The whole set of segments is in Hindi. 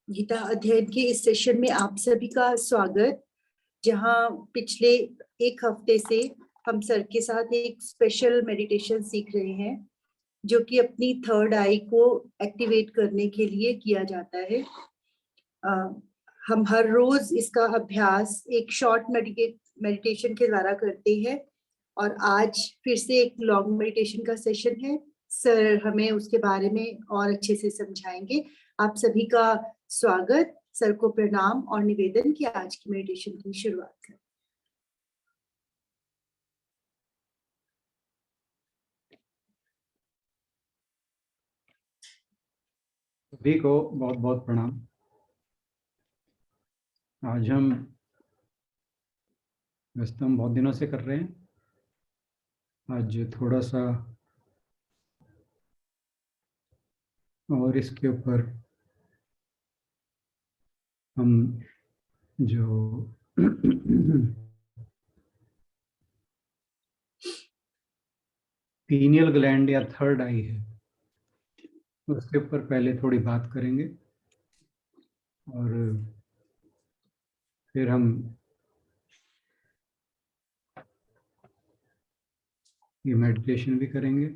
गीता अध्ययन के इस सेशन में आप सभी का स्वागत। जहां पिछले एक हफ्ते से हम सर के साथ एक स्पेशल मेडिटेशन सीख रहे हैं जो कि अपनी थर्ड आई को एक्टिवेट करने के लिए किया जाता है। हम हर रोज इसका अभ्यास एक शॉर्ट मेडिटेशन के द्वारा करते हैं और आज फिर से एक लॉन्ग मेडिटेशन का सेशन है। सर हमें उसके बारे में और अच्छे से समझाएंगे। आप सभी का स्वागत। सर को प्रणाम और निवेदन कि आज की मेडिटेशन की शुरुआत करें। सभी को बहुत बहुत प्रणाम। आज हम वैसे तो हम बहुत दिनों से कर रहे हैं, आज थोड़ा सा और इसके ऊपर हम जो पीनियल ग्लैंड या थर्ड आई है उसके ऊपर पहले थोड़ी बात करेंगे और फिर हम ये मेडिटेशन भी करेंगे।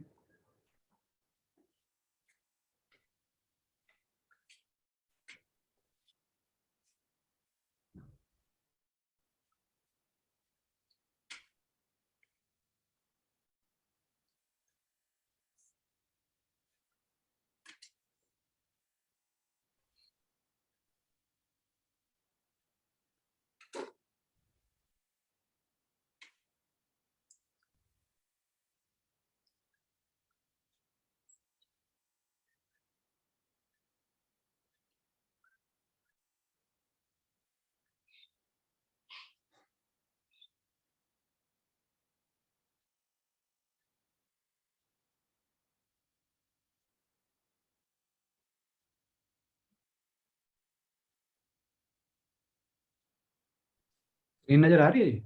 ये नजर आ रही है?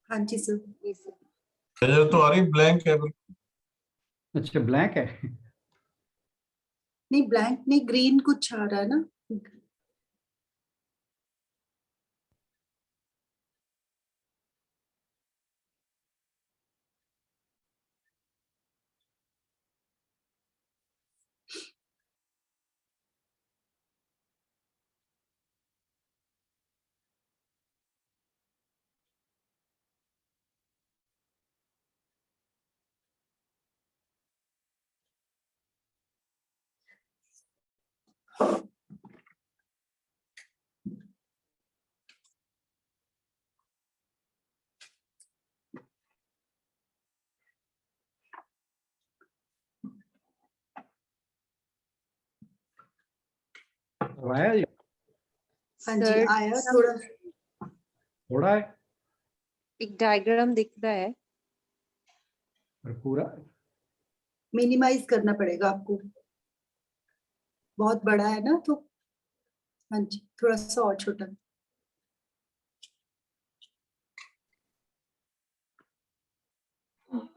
हाँ जी सर। नजर तो आ रही, ब्लैंक है। अच्छा, ब्लैक है। नहीं ब्लैंक नहीं, ग्रीन कुछ आ रहा है ना। आया जी? हाँ जी आया। थोड़ा है एक डायग्राम दिख रहा है। और पूरा मिनिमाइज करना पड़ेगा आपको, बहुत बड़ा है ना तो। हाँ जी थोड़ा सा और छोटा।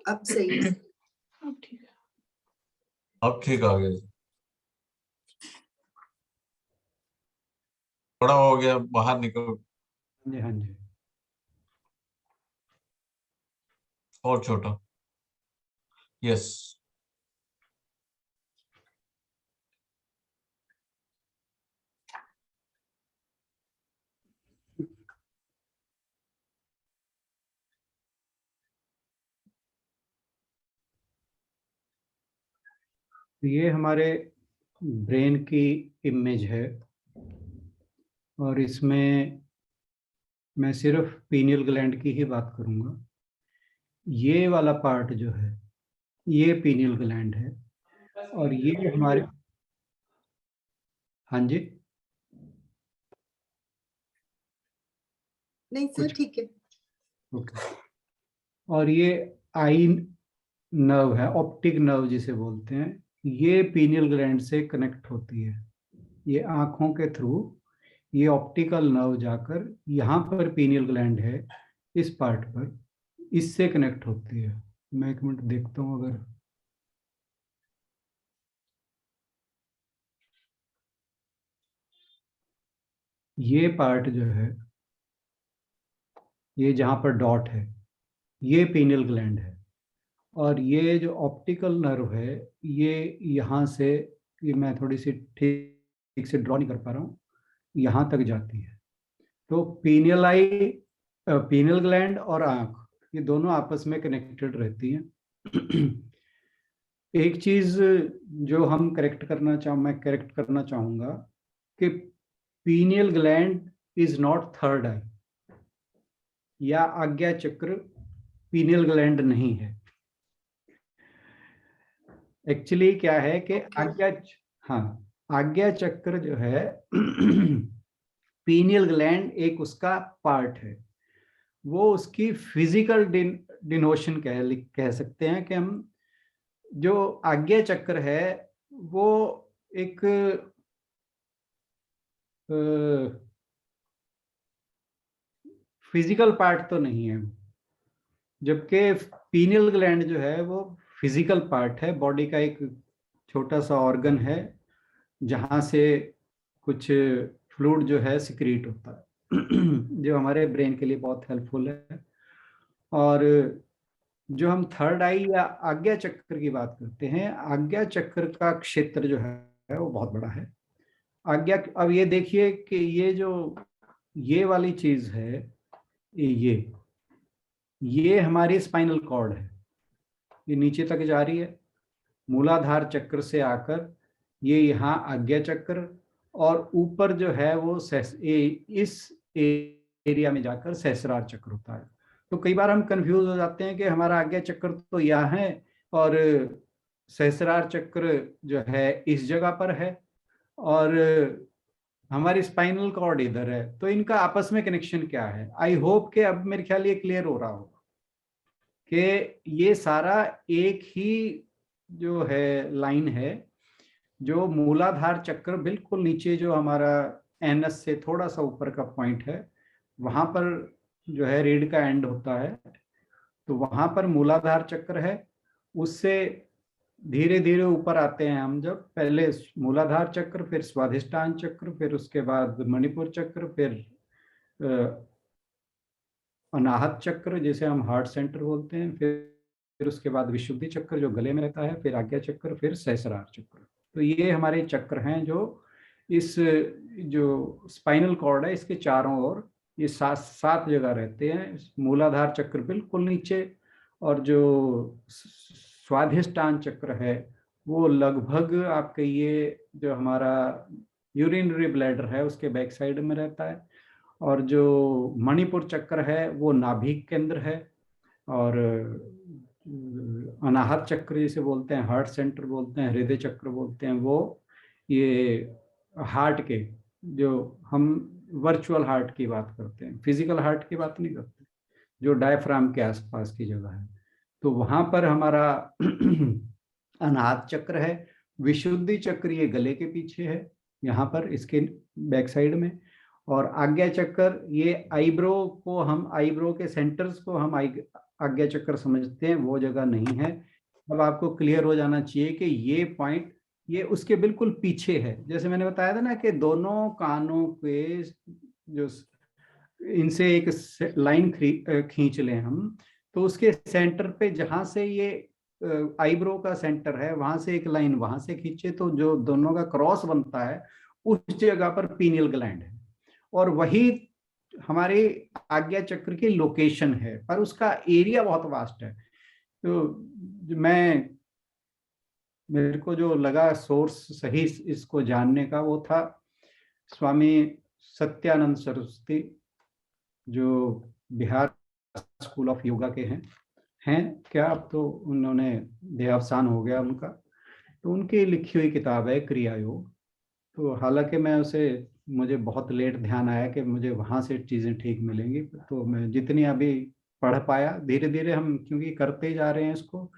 अब सही है। अब ठीक आ गया, थोड़ा हो गया, बाहर निकल जी। हाँ जी, और छोटा। यस, ये हमारे ब्रेन की इमेज है और इसमें मैं सिर्फ पीनियल ग्लैंड की ही बात करूंगा। ये वाला पार्ट जो है ये पीनियल ग्लैंड है और ये हमारे, हाँ जी, नहीं सर ठीक है। ओके। और ये आई नर्व है, ऑप्टिक नर्व जिसे बोलते हैं, ये पीनियल ग्लैंड से कनेक्ट होती है। ये आंखों के थ्रू ये ऑप्टिकल नर्व जाकर यहाँ पर पीनियल ग्लैंड है, इस पार्ट पर, इससे कनेक्ट होती है। मैं एक मिनट देखता हूँ अगर ये पार्ट जो है, ये जहां पर डॉट है, ये पीनियल ग्लैंड है। और ये जो ऑप्टिकल नर्व है, ये यहाँ से, ये मैं थोड़ी सी ठीक से ड्रॉ नहीं कर पा रहा हूँ, यहाँ तक जाती है। तो पीनियल आई, पीनियल ग्लैंड और आंख, ये दोनों आपस में कनेक्टेड रहती हैं। एक चीज जो हम मैं करेक्ट करना चाहूंगा कि pineal gland is not third eye, या आज्ञा चक्र पीनियल ग्लैंड नहीं है। एक्चुअली क्या है कि हाँ, आज्ञा चक्र जो है पीनियल ग्लैंड एक उसका पार्ट है। वो उसकी फिजिकल डिनोशन कह सकते हैं कि हम, जो आज्ञा चक्र है वो एक फिजिकल पार्ट तो नहीं है, जबकि पीनियल ग्लैंड जो है वो फिजिकल पार्ट है, बॉडी का एक छोटा सा ऑर्गन है जहां से कुछ फ्लूइड जो है सिक्रीट होता है जो हमारे ब्रेन के लिए बहुत हेल्पफुल है। और जो हम थर्ड आई या आज्ञा चक्र की बात करते हैं, आज्ञा चक्र का क्षेत्र जो है वो बहुत बड़ा है। आज्ञा, अब ये देखिए कि ये जो ये वाली चीज है, ये हमारी स्पाइनल कॉर्ड है, ये नीचे तक जा रही है मूलाधार चक्र से आकर, ये यहाँ आज्ञा चक्र, और ऊपर जो है वो इस एरिया में जाकर सहस्रार चक्र होता है। तो कई बार हम कंफ्यूज हो जाते हैं कि हमारा आज्ञा चक्र तो यहाँ है और सहस्रार चक्र जो है इस जगह पर है, और हमारी स्पाइनल कॉर्ड इधर है, तो इनका आपस में कनेक्शन क्या है। आई होप कि अब मेरे ख्याल ये क्लियर हो रहा होगा कि ये सारा एक ही जो है लाइन है, जो मूलाधार चक्र बिल्कुल नीचे जो हमारा एनस से थोड़ा सा ऊपर का पॉइंट है, वहां पर जो है रीढ़ का एंड होता है, तो वहां पर मूलाधार चक्र है। उससे धीरे धीरे ऊपर आते हैं हम, जब पहले मूलाधार चक्र, फिर स्वाधिष्ठान चक्र, फिर उसके बाद मणिपुर चक्र, फिर अनाहत चक्र जिसे हम हार्ट सेंटर बोलते हैं, फिर उसके बाद विशुद्धि चक्र जो गले में रहता है, फिर आज्ञा चक्र, फिर सहस्रार चक्र। तो ये हमारे चक्र हैं जो इस जो स्पाइनल कॉर्ड है इसके चारों ओर, ये सात जगह रहते हैं। मूलाधार चक्र बिल्कुल नीचे, और जो स्वाधिष्ठान चक्र है वो लगभग आपके ये जो हमारा यूरिनरी ब्लैडर है उसके बैक साइड में रहता है, और जो मणिपुर चक्र है वो नाभिक केंद्र है, और अनाहत चक्र जिसे बोलते हैं, हार्ट सेंटर बोलते हैं, हृदय चक्र बोलते हैं, वो ये हार्ट के, जो हम वर्चुअल हार्ट की बात करते हैं, फिजिकल हार्ट की बात नहीं करते, जो डायफ्राम के आसपास की जगह है, तो वहां पर हमारा अनाहत चक्र है। विशुद्धि चक्र ये गले के पीछे है, यहाँ पर इसके बैक साइड में। और आज्ञा चक्र ये आईब्रो के सेंटर्स को हम आज्ञा चक्र समझते हैं, वो जगह नहीं है। अब आपको क्लियर हो जाना चाहिए कि ये पॉइंट ये उसके बिल्कुल पीछे है। जैसे मैंने बताया था ना कि दोनों कानों पे जो इनसे एक लाइन खींच लें हम, तो उसके सेंटर पे जहां से ये आईब्रो का सेंटर है, वहां से एक लाइन वहां से खींचे तो जो दोनों का क्रॉस बनता है उस जगह पर पीनियल ग्लैंड है, और वही हमारे आज्ञा चक्र की लोकेशन है, पर उसका एरिया बहुत वास्ट है। तो मेरे को जो लगा सोर्स सही इसको जानने का, वो था स्वामी सत्यानंद सरस्वती, जो बिहार स्कूल ऑफ योगा के हैं क्या, अब तो उन्होंने देहावसान हो गया उनका, तो उनकी लिखी हुई किताब है क्रिया योग। तो हालांकि मुझे बहुत लेट ध्यान आया कि मुझे वहाँ से चीज़ें ठीक मिलेंगी, तो मैं जितनी अभी पढ़ पाया, धीरे धीरे हम क्योंकि करते ही जा रहे हैं इसको,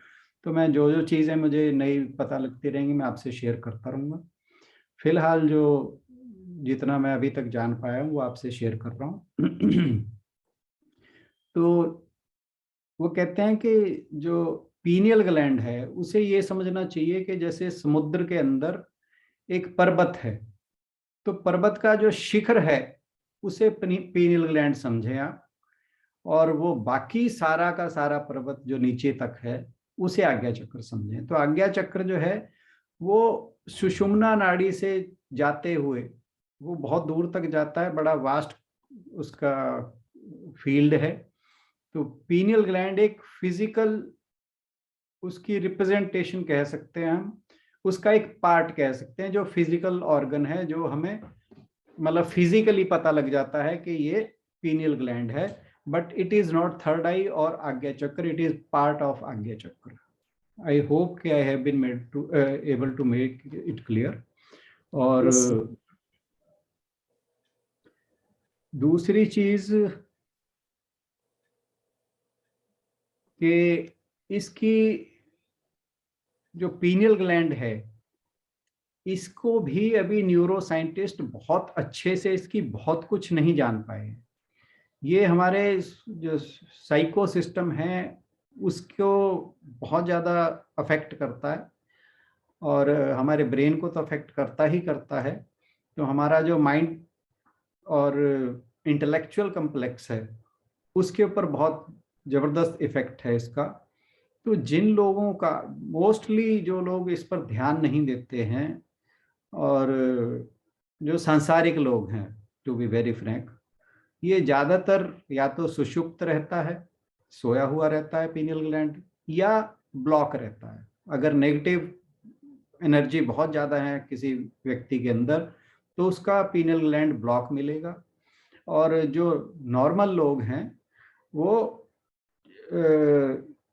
तो मैं जो जो चीज़ें मुझे नई पता लगती रहेंगी मैं आपसे शेयर करता रहूँगा। फिलहाल जो जितना मैं अभी तक जान पाया हूँ वो आपसे शेयर कर रहा हूँ। तो वो कहते हैं कि जो पीनियल ग्लैंड है उसे ये समझना चाहिए कि जैसे समुद्र के अंदर एक पर्वत है, तो पर्वत का जो शिखर है उसे पीनियल ग्लैंड समझें आप, और वो बाकी सारा का सारा पर्वत जो नीचे तक है उसे आज्ञा चक्र समझें। तो आज्ञा चक्र जो है वो सुषुम्ना नाड़ी से जाते हुए वो बहुत दूर तक जाता है, बड़ा वास्ट उसका फील्ड है। तो पीनियल ग्लैंड एक फिजिकल, उसकी रिप्रेजेंटेशन कह सकते हैं हम, उसका एक पार्ट कह सकते हैं, जो फिजिकल ऑर्गन है, जो हमें मतलब फिजिकली पता लग जाता है कि ये पीनियल ग्लैंड है। But it is not third eye और आज्ञा चक्र, इट इज पार्ट ऑफ आज्ञा चक्र। आई होप कि I have been made to able to make it clear. और दूसरी चीज कि इसकी जो पीनियल ग्लैंड है, इसको भी अभी न्यूरो साइंटिस्ट बहुत अच्छे से इसकी बहुत कुछ नहीं जान पाए। ये हमारे जो साइको सिस्टम है उसको बहुत ज़्यादा अफेक्ट करता है, और हमारे ब्रेन को तो अफेक्ट करता ही करता है। तो हमारा जो माइंड और इंटेलेक्चुअल कम्प्लेक्स है उसके ऊपर बहुत ज़बरदस्त इफेक्ट है इसका। तो जिन लोगों का, मोस्टली जो लोग इस पर ध्यान नहीं देते हैं, और जो सांसारिक लोग हैं, टू बी वेरी फ्रैंक, ये ज़्यादातर या तो सुषुप्त रहता है, सोया हुआ रहता है पीनियल ग्लैंड, या ब्लॉक रहता है। अगर नेगेटिव एनर्जी बहुत ज़्यादा है किसी व्यक्ति के अंदर तो उसका पीनियल ग्लैंड ब्लॉक मिलेगा। और जो नॉर्मल लोग हैं वो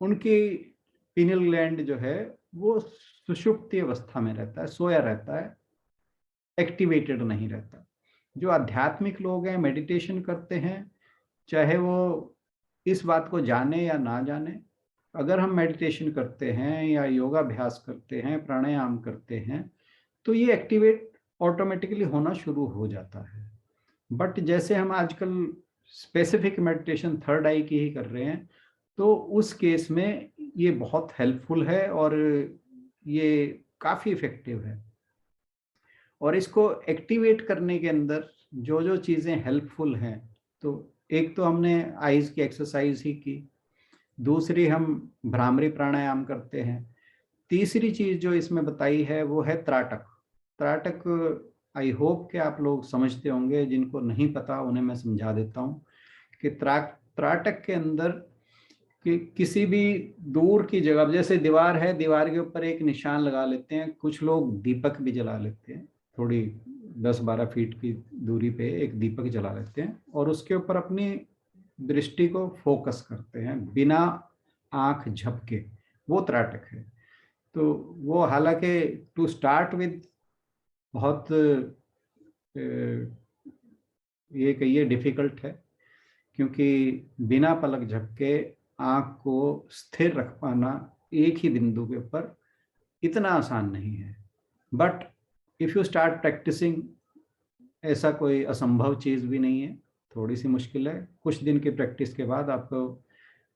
उनकी पीनियल ग्लैंड जो है वो सुषुप्ति अवस्था में रहता है, सोया रहता है, एक्टिवेटेड नहीं रहता। जो आध्यात्मिक लोग हैं, मेडिटेशन करते हैं, चाहे वो इस बात को जाने या ना जाने, अगर हम मेडिटेशन करते हैं या योगाभ्यास करते हैं, प्राणायाम करते हैं, तो ये एक्टिवेट ऑटोमेटिकली होना शुरू हो जाता है। बट जैसे हम आजकल स्पेसिफिक मेडिटेशन थर्ड आई की ही कर रहे हैं, तो उस केस में ये बहुत हेल्पफुल है और ये काफ़ी इफेक्टिव है। और इसको एक्टिवेट करने के अंदर जो जो चीज़ें हेल्पफुल हैं, तो एक तो हमने आइज की एक्सरसाइज ही की, दूसरी हम भ्रामरी प्राणायाम करते हैं, तीसरी चीज जो इसमें बताई है वो है त्राटक। त्राटक आई होप कि आप लोग समझते होंगे, जिनको नहीं पता उन्हें मैं समझा देता हूँ कि त्राटक के अंदर कि किसी भी दूर की जगह, जैसे दीवार है, दीवार के ऊपर एक निशान लगा लेते हैं, कुछ लोग दीपक भी जला लेते हैं, थोड़ी 10-12 फीट की दूरी पे एक दीपक जला लेते हैं और उसके ऊपर अपनी दृष्टि को फोकस करते हैं बिना आंख झपके, वो त्राटक है। तो वो हालांकि टू स्टार्ट विद बहुत ये कहिए डिफिकल्ट है, क्योंकि बिना पलक झपके आंख को स्थिर रख पाना एक ही बिंदु के ऊपर इतना आसान नहीं है। But if you start practising, ऐसा कोई असंभव चीज़ भी नहीं है, थोड़ी सी मुश्किल है। कुछ दिन की प्रैक्टिस के बाद आपको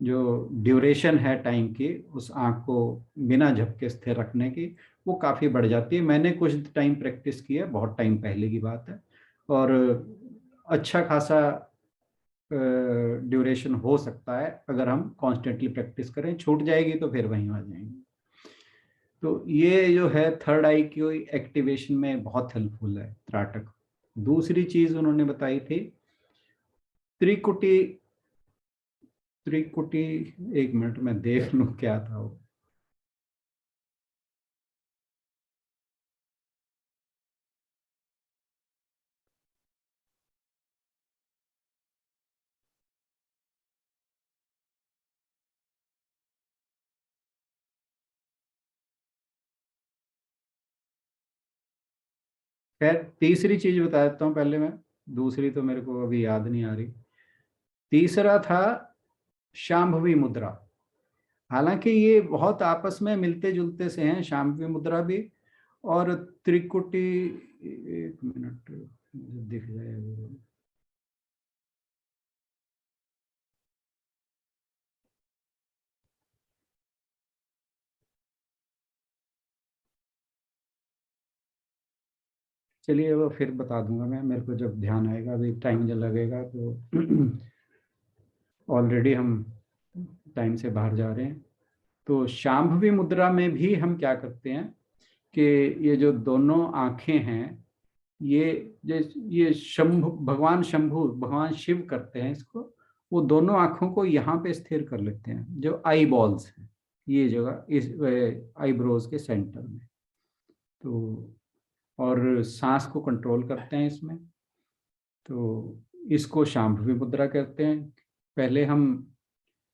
जो ड्यूरेशन है टाइम की, उस आँख को बिना झपके स्थिर रखने की, वो काफ़ी बढ़ जाती है। मैंने कुछ टाइम प्रैक्टिस की है, बहुत टाइम पहले की बात है, और अच्छा खासा ड्यूरेशन हो सकता है अगर हम कॉन्स्टेंटली प्रैक्टिस करें। छूट जाएगी तो फिर वहीं आ जाएंगे। तो ये जो है थर्ड आई की एक्टिवेशन में बहुत हेल्पफुल है त्राटक। दूसरी चीज उन्होंने बताई थी त्रिकुटी। त्रिकुटी, एक मिनट में देख लूं क्या था वो। खैर तीसरी चीज बता देता हूँ पहले मैं, दूसरी तो मेरे को अभी याद नहीं आ रही। तीसरा था शांभवी मुद्रा। हालांकि ये बहुत आपस में मिलते जुलते से हैं, शांभवी मुद्रा भी और त्रिकुटी। एक मिनट दिख जाएगा। चलिए वो फिर बता दूंगा मैं, मेरे को जब ध्यान आएगा, अभी टाइम जब लगेगा तो ऑलरेडी हम टाइम से बाहर जा रहे हैं। तो शांभवी मुद्रा में भी हम क्या करते हैं कि ये जो दोनों आंखें हैं, ये शंभु, भगवान शंभु, भगवान शिव करते हैं इसको। वो दोनों आंखों को यहाँ पे स्थिर कर लेते हैं, जो आई बॉल्स हैं, ये जगह इस आईब्रोज के सेंटर में। तो और सांस को कंट्रोल करते हैं इसमें। तो इसको शांभवी मुद्रा कहते हैं। पहले हम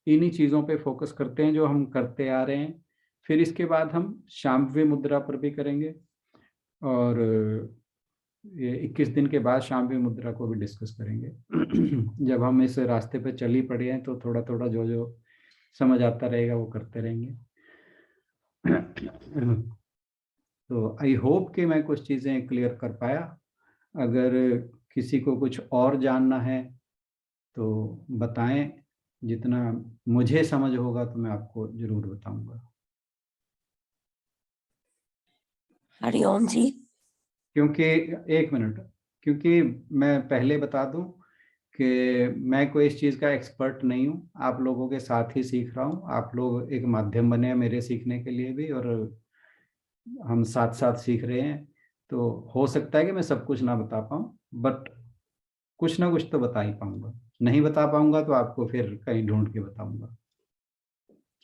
इन्हीं चीज़ों पे फोकस करते हैं जो हम करते आ रहे हैं, फिर इसके बाद हम शांभवी मुद्रा पर भी करेंगे, और ये 21 दिन के बाद शांभवी मुद्रा को भी डिस्कस करेंगे। जब हम इस रास्ते पे चल ही पड़े हैं तो थोड़ा थोड़ा जो जो समझ आता रहेगा वो करते रहेंगे। तो आई होप कि मैं कुछ चीज़ें क्लियर कर पाया। अगर किसी को कुछ और जानना है तो बताएं, जितना मुझे समझ होगा तो मैं आपको जरूर बताऊंगा। हरिओम जी। क्योंकि एक मिनट, क्योंकि मैं पहले बता दूं कि मैं कोई इस चीज़ का एक्सपर्ट नहीं हूं, आप लोगों के साथ ही सीख रहा हूं। आप लोग एक माध्यम बने हैं मेरे सीखने के लिए भी, और हम साथ साथ सीख रहे हैं। तो हो सकता है कि मैं सब कुछ ना बता पाऊं, बट कुछ ना कुछ तो बता ही पाऊंगा। नहीं बता पाऊंगा तो आपको फिर कहीं ढूंढ के बताऊंगा,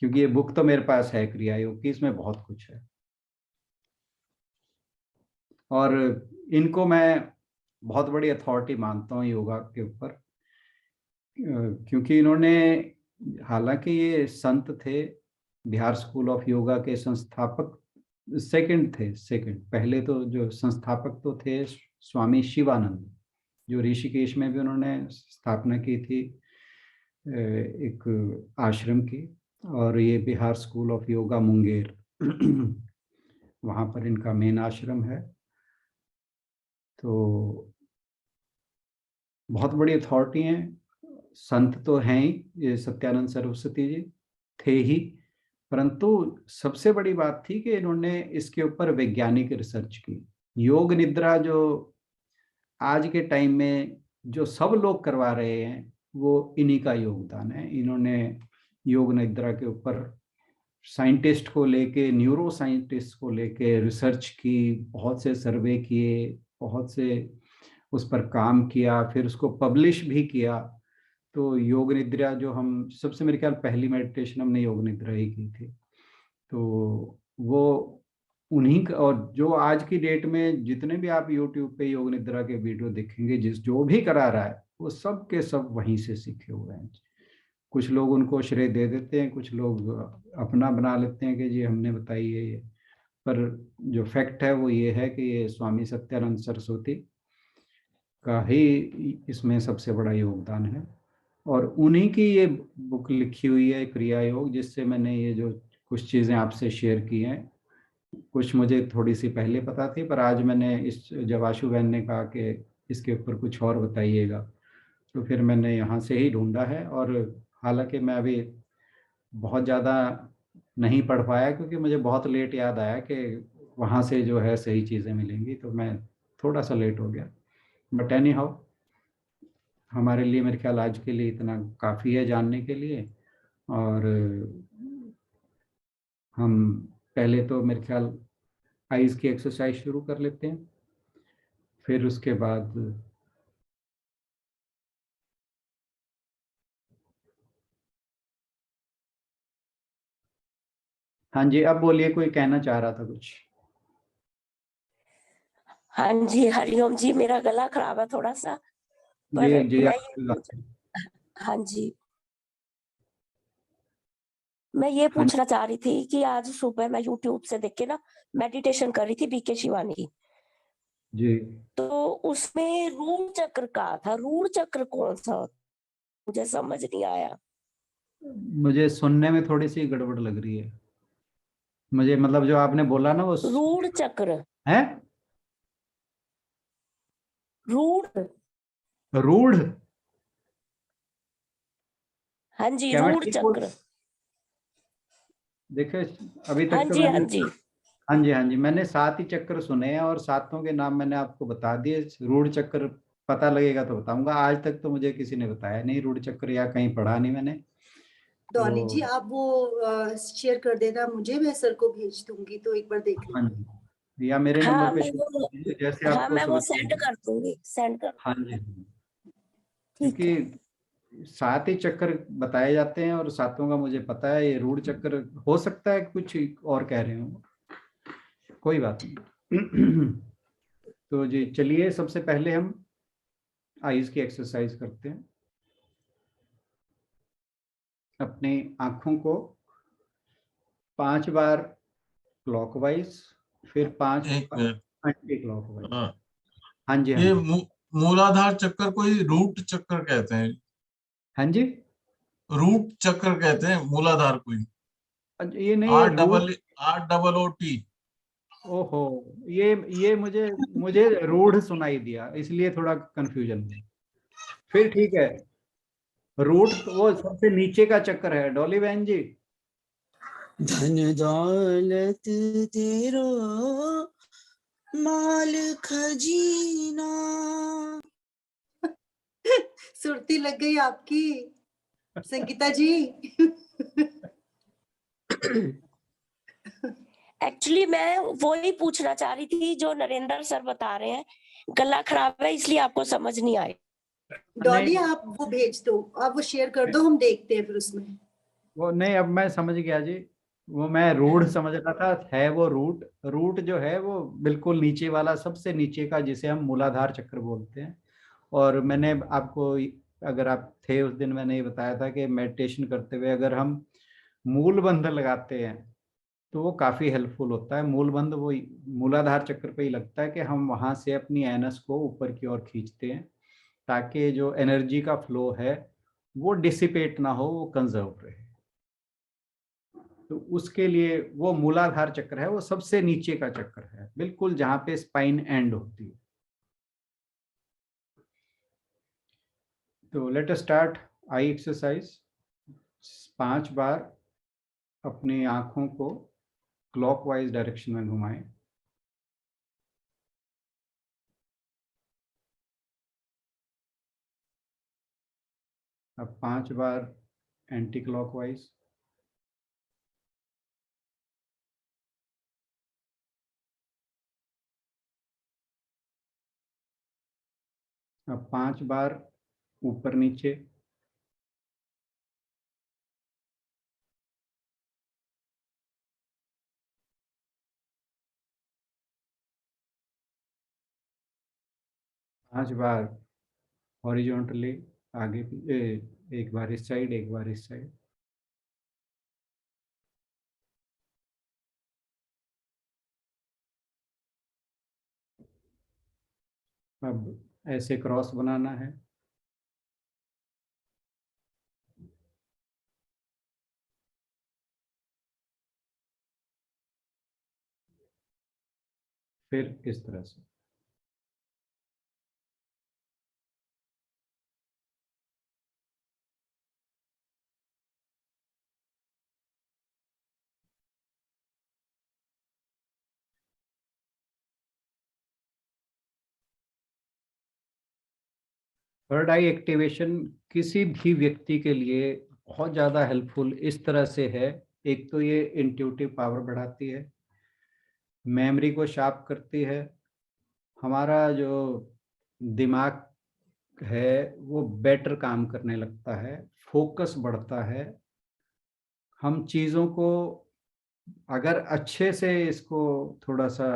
क्योंकि ये बुक तो मेरे पास है क्रिया योग की, इसमें बहुत कुछ है। और इनको मैं बहुत बड़ी अथॉरिटी मानता हूँ योगा के ऊपर, क्योंकि इन्होंने, हालांकि ये संत थे, बिहार स्कूल ऑफ योगा के संस्थापक सेकंड थे, सेकंड। पहले तो जो संस्थापक तो थे स्वामी शिवानंद, जो ऋषिकेश में भी उन्होंने स्थापना की थी एक आश्रम की, और ये बिहार स्कूल ऑफ योगा मुंगेर, वहाँ पर इनका मेन आश्रम है। तो बहुत बड़ी अथॉरिटी हैं, संत तो हैं ही, ये सत्यानंद सरस्वती जी थे ही, परंतु सबसे बड़ी बात थी कि इन्होंने इसके ऊपर वैज्ञानिक रिसर्च की। योग निद्रा जो आज के टाइम में जो सब लोग करवा रहे हैं, वो इन्हीं का योगदान है। इन्होंने योग निद्रा के ऊपर साइंटिस्ट को लेके, न्यूरो साइंटिस्ट को लेके रिसर्च की, बहुत से सर्वे किए, बहुत से उस पर काम किया, फिर उसको पब्लिश भी किया। तो योग निद्रा जो हम सबसे, मेरे ख्याल पहली मेडिटेशन हमने योग निद्रा ही की थी। तो वो उन्हीं का, और जो आज की डेट में जितने भी आप YouTube पे योग निद्रा के वीडियो देखेंगे, जो भी करा रहा है वो सब के सब वहीं से सीखे हुए हैं। कुछ लोग उनको श्रेय दे देते हैं, कुछ लोग अपना बना लेते हैं कि जी हमने बताई है ये, पर जो फैक्ट है वो ये है कि ये स्वामी सत्यानंद सरस्वती का ही इसमें सबसे बड़ा योगदान है। और उन्हीं की ये बुक लिखी हुई है क्रिया योग, जिससे मैंने ये जो कुछ चीज़ें आपसे शेयर की हैं, कुछ मुझे थोड़ी सी पहले पता थी, पर आज मैंने जब आशु बहन ने कहा कि इसके ऊपर कुछ और बताइएगा, तो फिर मैंने यहाँ से ही ढूंढा है। और हालांकि मैं अभी बहुत ज़्यादा नहीं पढ़ पाया, क्योंकि मुझे बहुत लेट याद आया कि वहाँ से जो है सही चीज़ें मिलेंगी, तो मैं थोड़ा सा लेट हो गया। बट एनी हाउ, हमारे लिए मेरे ख्याल आज के लिए इतना काफ़ी है जानने के लिए। और हम पहले तो मेरे ख्याल आइज़ की एक्सरसाइज शुरू कर लेते हैं, फिर उसके बाद हाँ जी, अब बोलिए, कोई कहना चाह रहा था कुछ। हाँ जी, हरिओम जी। मेरा गला खराब है थोड़ा सा, पर जी मैं ये हाँ जी, मैं ये हाँ पूछना चाह रही थी कि आज सुबह मैं YouTube से देख के ना मेडिटेशन कर रही थी बीके शिवानी की, जी। तो उसमें रूढ़ चक्र कहा था। रूढ़ चक्र कौन सा होता? मुझे समझ नहीं आया। मुझे सुनने में थोड़ी सी गड़बड़ लग रही है, मुझे मतलब जो आपने बोला ना वो रूढ़ चक्र, है रूढ़, रूढ़। हाँ जी, क्या मैं रूढ़ ठीक बोल, चक्र। देखिए अभी हाँ तक तो जी, हाँ मैंने जी। हाँ जी, हाँ जी, मैंने 7 ही चक्र सुने हैं और 7 के नाम मैंने आपको बता दिए। रूढ़ चक्र पता लगेगा तो बताऊंगा। आज तक तो मुझे किसी ने बताया नहीं रूढ़ चक्र, या कहीं पढ़ा नहीं मैंने। डॉली जी, तो आप वो शेयर कर देना मुझे, मैं सर को भेज दूंगी तो एक बार देख हाँ लेंगे। जी, या मेरे हाँ नंबर पे मैं शेयर वो कर दीजिए, जैसे हाँ आपको मैं वो सुविधा सेंड हो। कर दूंगी, सेंड कर हाँ दूंगी। जी, ठीक है। क्योंकि 7 ही चक्कर बताए जाते हैं और 7 का मुझे पता है। ये रूढ़ चक्र हो सकता है कुछ और कह रहे हो, कोई बात नहीं। तो जी चलिए, सबसे पहले हम आईज की एक्सरसाइज करते हैं। अपनी आंखों को 5 बार क्लॉकवाइज, फिर 5 एक बार मिनट। Anti clockwise. हाँ, हाँ जी, हाँ ये जी, मूलाधार चक्कर कोई रूट चक्कर कहते हैं, हाँ जी। रूट चक्कर कहते हैं मूलाधार कोई। अच्छा, ये नहीं, ये R root. Double R double O T. ओहो, ये मुझे मुझे रूढ़ सुनाई दिया, इसलिए थोड़ा कंफ्यूजन हुआ। फिर ठीक है। रूट तो वो सबसे नीचे का चक्कर है डॉली बहन जी। धन दौलत तेरो माल खजीना। सुरती लग गई आपकी संगीता जी। एक्चुअली मैं वो ही पूछना चाह रही थी जो नरेंद्र सर बता रहे हैं, गला खराब है इसलिए आपको समझ नहीं आए। डॉली, नहीं, आप वो भेज दो, आप वो शेयर कर दो, हम देखते हैं फिर उसमें। वो नहीं, अब मैं समझ गया जी। वो मैं रूढ़ समझ रहा था, है वो रूट। रूट जो है वो बिल्कुल नीचे वाला, सबसे नीचे का, जिसे हम मूलाधार चक्र बोलते हैं। और मैंने आपको, अगर आप थे उस दिन, मैंने ये बताया था कि मेडिटेशन करते हुए अगर हम मूल बंध लगाते हैं तो वो काफी हेल्पफुल होता है। मूल बंध वो मूलाधार चक्र पे ही लगता है कि हम वहां से अपनी एनस को ऊपर की ओर खींचते हैं, ताकि जो एनर्जी का फ्लो है वो डिसिपेट ना हो, वो कंजर्व रहे। तो उसके लिए वो मूलाधार चक्र है, वो सबसे नीचे का चक्र है, बिल्कुल जहां पे स्पाइन एंड होती है। तो let us start I exercise. 5 बार अपनी आंखों को क्लॉकवाइज डायरेक्शन में घुमाएं। अब 5 बार एंटी क्लॉकवाइज। अब 5 बार ऊपर नीचे। पांच बार हॉरिजॉन्टली, आगे एक बार इस साइड, एक बार इस साइड। अब ऐसे क्रॉस बनाना है। फिर इस तरह से। थर्ड आई एक्टिवेशन किसी भी व्यक्ति के लिए बहुत ज़्यादा हेल्पफुल इस तरह से है। एक तो ये इंट्यूटिव पावर बढ़ाती है, मेमोरी को शार्प करती है, हमारा जो दिमाग है वो बेटर काम करने लगता है, फोकस बढ़ता है। हम चीज़ों को अगर अच्छे से इसको थोड़ा सा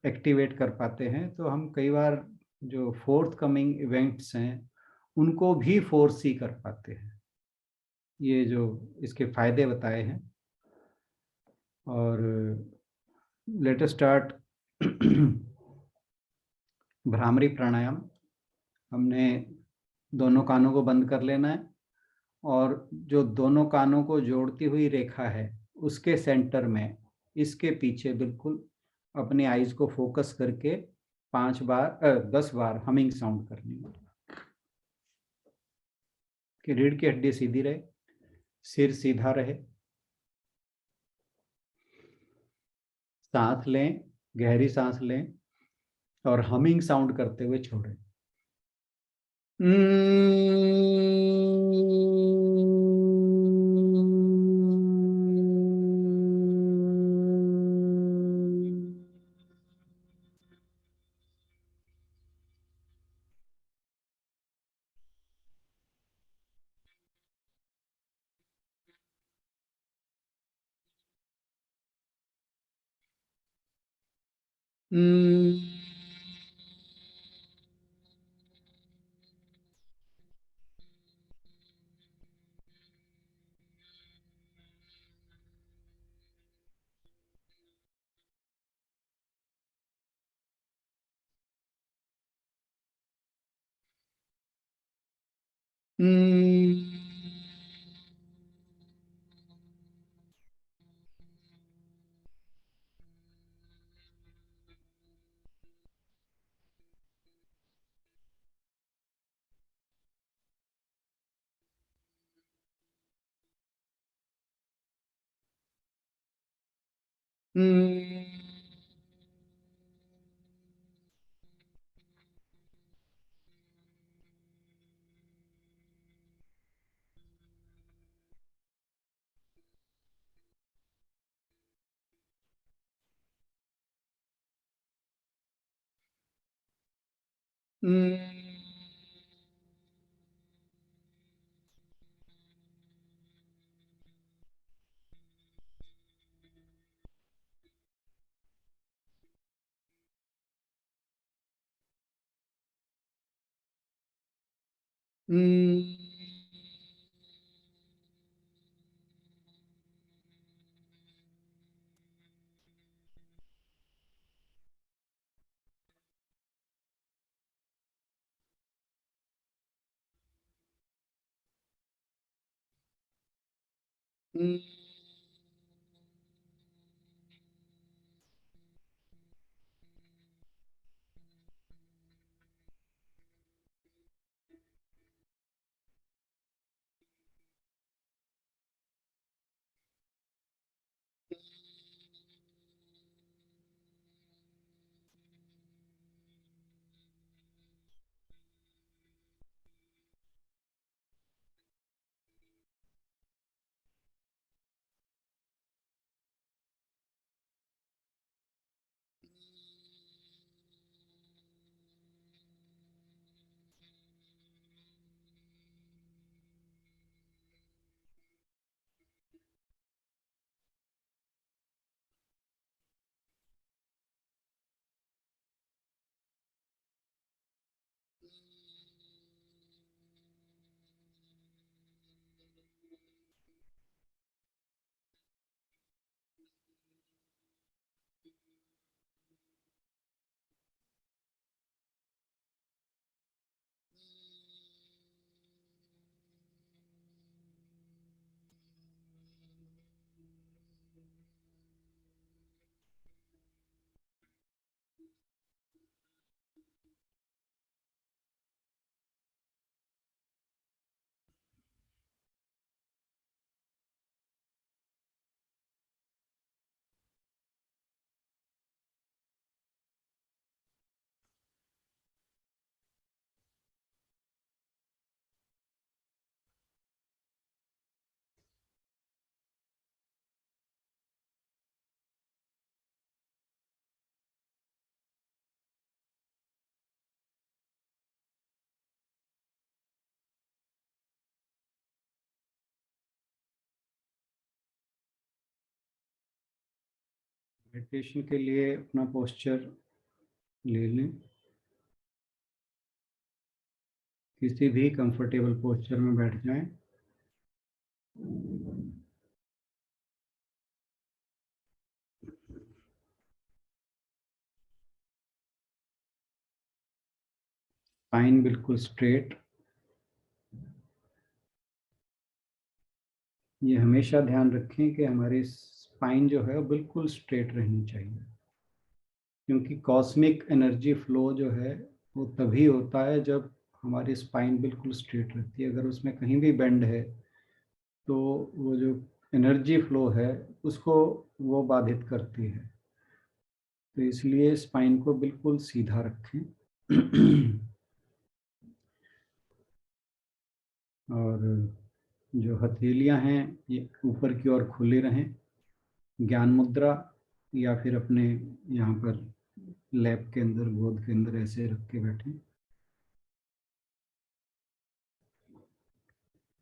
एक्टिवेट कर पाते हैं तो हम कई बार जो फोर्थ कमिंग इवेंट्स हैं उनको भी फोर्स ही कर पाते हैं। ये जो इसके फायदे बताए हैं। और लेट अस स्टार्ट भ्रामरी प्राणायाम। हमने दोनों कानों को बंद कर लेना है और जो दोनों कानों को जोड़ती हुई रेखा है उसके सेंटर में, इसके पीछे बिल्कुल अपने आईज को फोकस करके 5 बार 10 बार हमिंग साउंड करनी है कि रीढ़ की हड्डी सीधी रहे, सिर सीधा रहे, सांस लें, गहरी सांस लें और हमिंग साउंड करते हुए छोड़ें। मेडिटेशन के लिए अपना पोस्चर ले लें, किसी भी कंफर्टेबल पोस्चर में बैठ जाएं। स्पाइन बिल्कुल स्ट्रेट। ये हमेशा ध्यान रखें कि हमारी स्पाइन जो है बिल्कुल स्ट्रेट रहनी चाहिए, क्योंकि कॉस्मिक एनर्जी फ्लो जो है वो तभी होता है जब हमारी स्पाइन बिल्कुल स्ट्रेट रहती है। अगर उसमें कहीं भी बेंड है तो वो जो एनर्जी फ्लो है उसको वो बाधित करती है। तो इसलिए स्पाइन को बिल्कुल सीधा रखें और जो हथेलियां हैं ये ऊपर की ओर खुली रहें, ज्ञान मुद्रा या फिर अपने यहाँ पर लैब के अंदर, गोद के अंदर ऐसे रख के बैठें।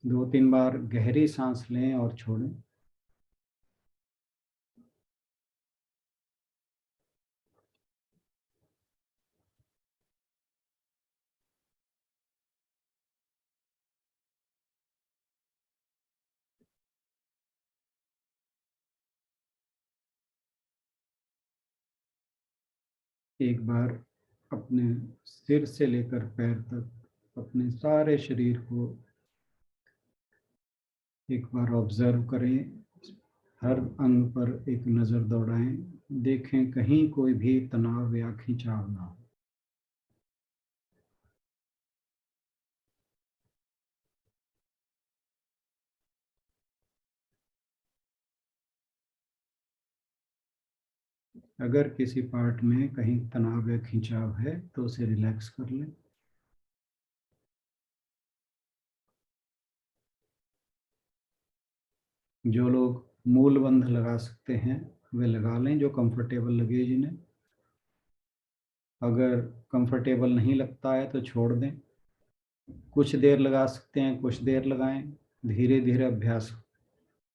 2-3 बार गहरी सांस लें और छोड़ें। एक बार अपने सिर से लेकर पैर तक अपने सारे शरीर को एक बार ऑब्जर्व करें, हर अंग पर एक नज़र दौड़ाएं, देखें कहीं कोई भी तनाव या खिंचाव ना हो। अगर किसी पार्ट में कहीं तनाव या खिंचाव है तो उसे रिलैक्स कर लें। जो लोग मूल बंध लगा सकते हैं वे लगा लें, जो कंफर्टेबल लगे जिन्हें। अगर कंफर्टेबल नहीं लगता है तो छोड़ दें। कुछ देर लगा सकते हैं, कुछ देर लगाएं। धीरे धीरे अभ्यास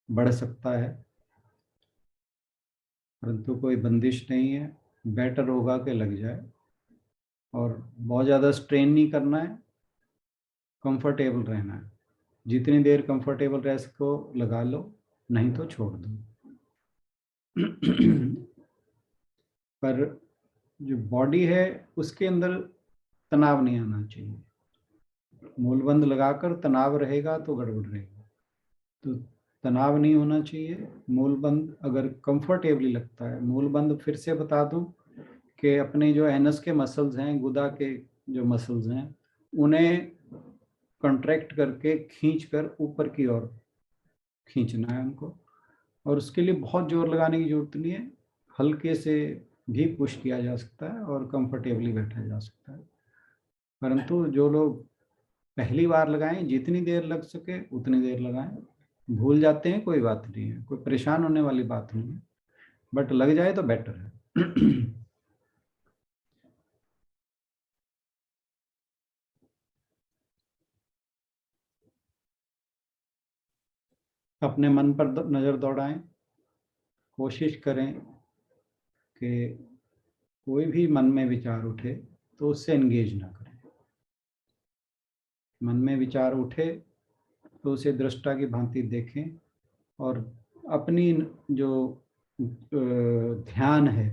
बढ़ सकता है, परंतु कोई बंदिश नहीं है। बेटर होगा कि लग जाए और बहुत ज़्यादा स्ट्रेन नहीं करना है, कंफर्टेबल रहना है। जितनी देर कंफर्टेबल रह सको लगा लो, नहीं तो छोड़ दो। पर जो बॉडी है उसके अंदर तनाव नहीं आना चाहिए। मूलबंध लगाकर तनाव रहेगा तो गड़बड़ रहेगा, तो तनाव नहीं होना चाहिए। मूलबंध अगर कंफर्टेबली लगता है, मूलबंध फिर से बता दूं कि अपने जो एनस के मसल्स हैं, गुदा के जो मसल्स हैं, उन्हें कंट्रैक्ट करके खींच कर ऊपर की ओर खींचना है उनको, और उसके लिए बहुत जोर लगाने की जरूरत नहीं है। हल्के से भी पुश किया जा सकता है और कंफर्टेबली बैठा जा सकता है। परंतु जो लोग पहली बार लगाएं, जितनी देर लग सके उतनी देर लगाएं। भूल जाते हैं कोई बात नहीं है, कोई परेशान होने वाली बात नहीं है, बट लग जाए तो बेटर है। अपने मन पर नजर दौड़ाएं। कोशिश करें कि कोई भी मन में विचार उठे तो उससे एंगेज ना करें। मन में विचार उठे तो उसे दृष्टा की भांति देखें और अपनी जो ध्यान है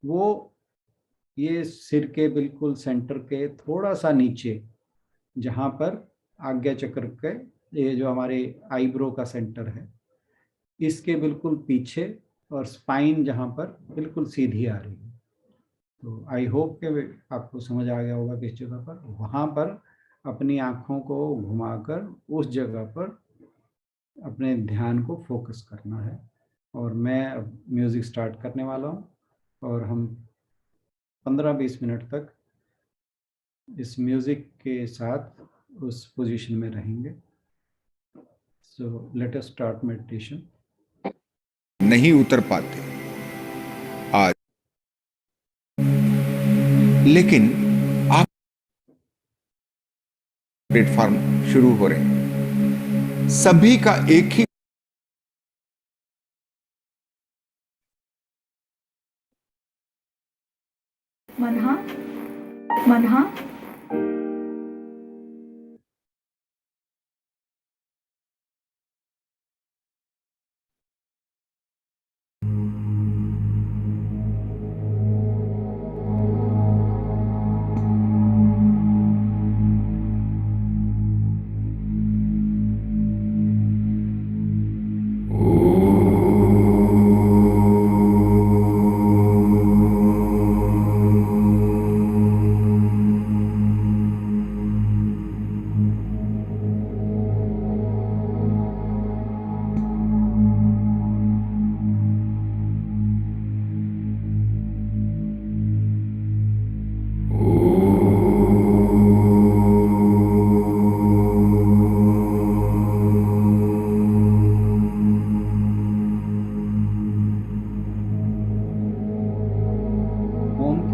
वो ये सिर के बिल्कुल सेंटर के थोड़ा सा नीचे, जहाँ पर आज्ञा चक्र के ये जो हमारे आईब्रो का सेंटर है, इसके बिल्कुल पीछे, और स्पाइन जहाँ पर बिल्कुल सीधी आ रही है। तो आई होप कि आपको समझ आ गया होगा किस जगह पर, वहाँ पर अपनी आँखों को घुमाकर उस जगह पर अपने ध्यान को फोकस करना है। और मैं अब म्यूज़िक स्टार्ट करने वाला हूँ और हम 15-20 मिनट तक इस म्यूज़िक के साथ उस पोजीशन में रहेंगे। So let us start meditation. नहीं उतर पाते आज, लेकिन आप प्लेटफॉर्म शुरू हो रहे हैं। सभी का एक ही मनहा मनहा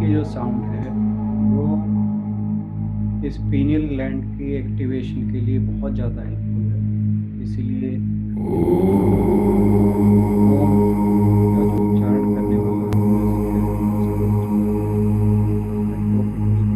के जो साउंड है वो इस पीनियल ग्लैंड की एक्टिवेशन के लिए बहुत ज़्यादा हेल्पफुल है। इसीलिए ओम का जो उच्चारण करने वाला म्यूजिक है, I hope it will be helpful.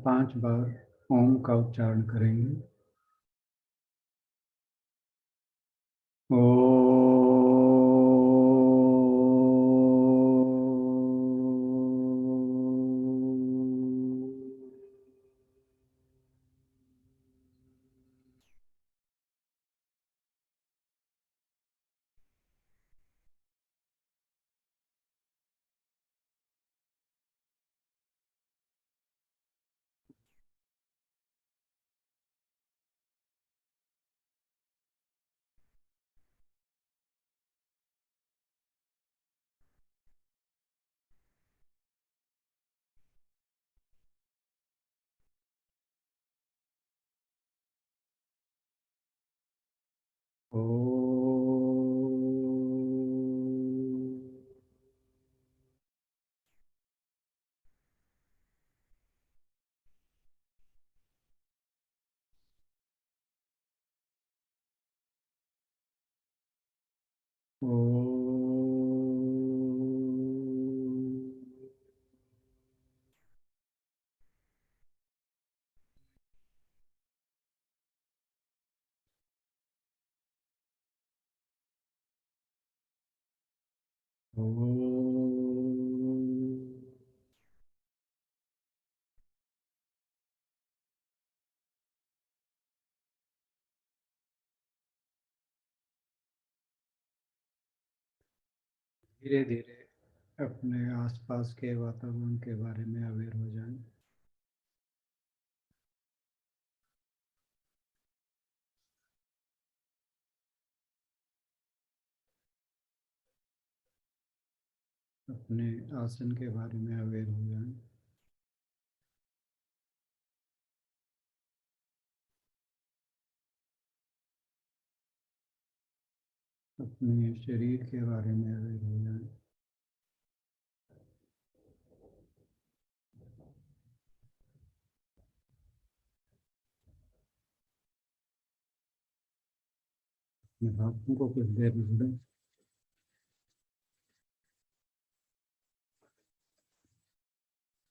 5 बार ओम का उच्चारण करेंगे। धीरे धीरे अपने आसपास के वातावरण के बारे में अवेयर हो जाएं। अपने आसन के बारे में अवेयर हो जाएं। अपने शरीर के बारे में अवेयर हो जाएं। अपने हाथों को कुछ देर जोड़ें।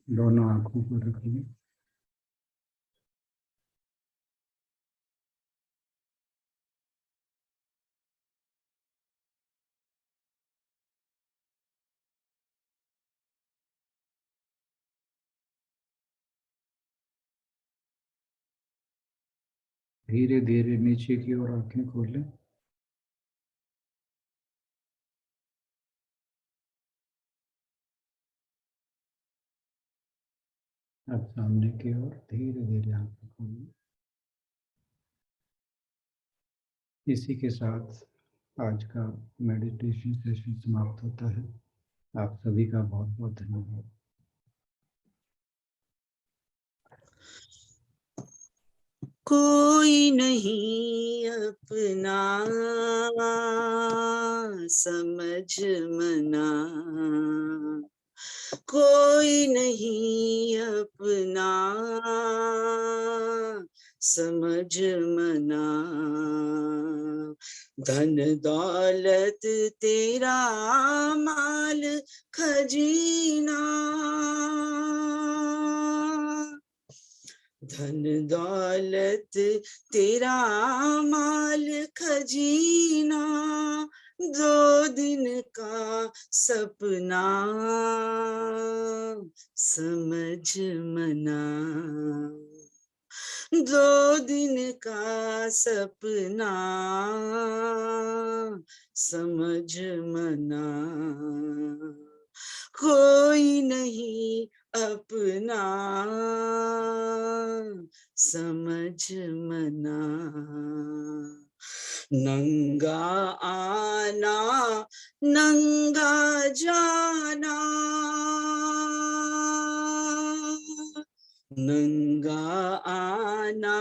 दोनों आंखों को रखिए। धीरे धीरे नीचे की ओर आंखें खोलें। अब सामने की ओर धीरे धीरे आंखें खोलें। इसी के साथ आज का मेडिटेशन सेशन समाप्त होता है। आप सभी का बहुत बहुत धन्यवाद। कोई नहीं अपना समझ मना, कोई नहीं अपना समझ मना, धन दौलत तेरा माल खजीना, धन दौलत तेरा माल खजीना, 2 दिन का सपना समझ मना, 2 दिन का सपना समझ मना, कोई नहीं अपना समझ मना, नंगा आना नंगा जाना, नंगा आना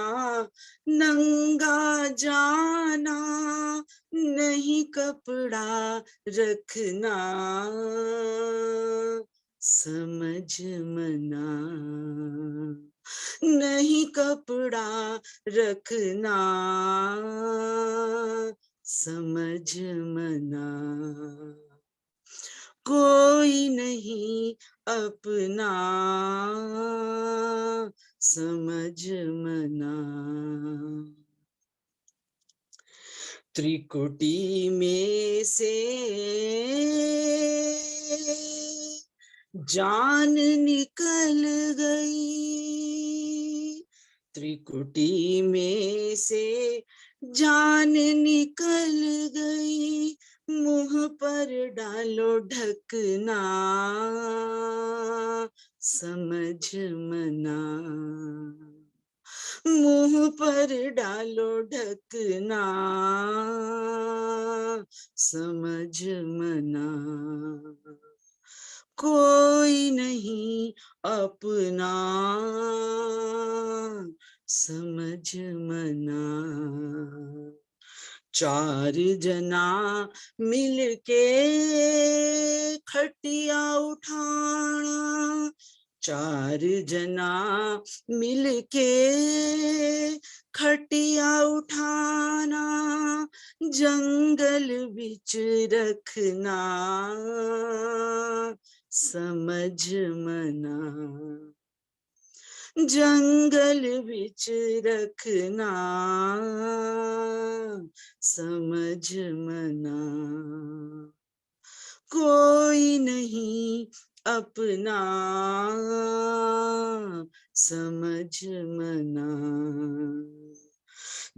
नंगा जाना, नहीं कपड़ा रखना समझ मना, नहीं कपड़ा रखना समझ मना, कोई नहीं अपना समझ मना। त्रिकुटी में से जान निकल गई, त्रिकुटी में से जान निकल गई, मुंह पर डालो ढकना, समझ मना। मुंह पर डालो ढकना, समझ मना। कोई नहीं अपना, समझ मना। चार जना मिलके खटिया उठाना, चार जना मिलके खटिया उठाना, जंगल बिच रखना, समझ मना। जंगल बिच रखना, समझ मना। कोई नहीं अपना, समझ मना।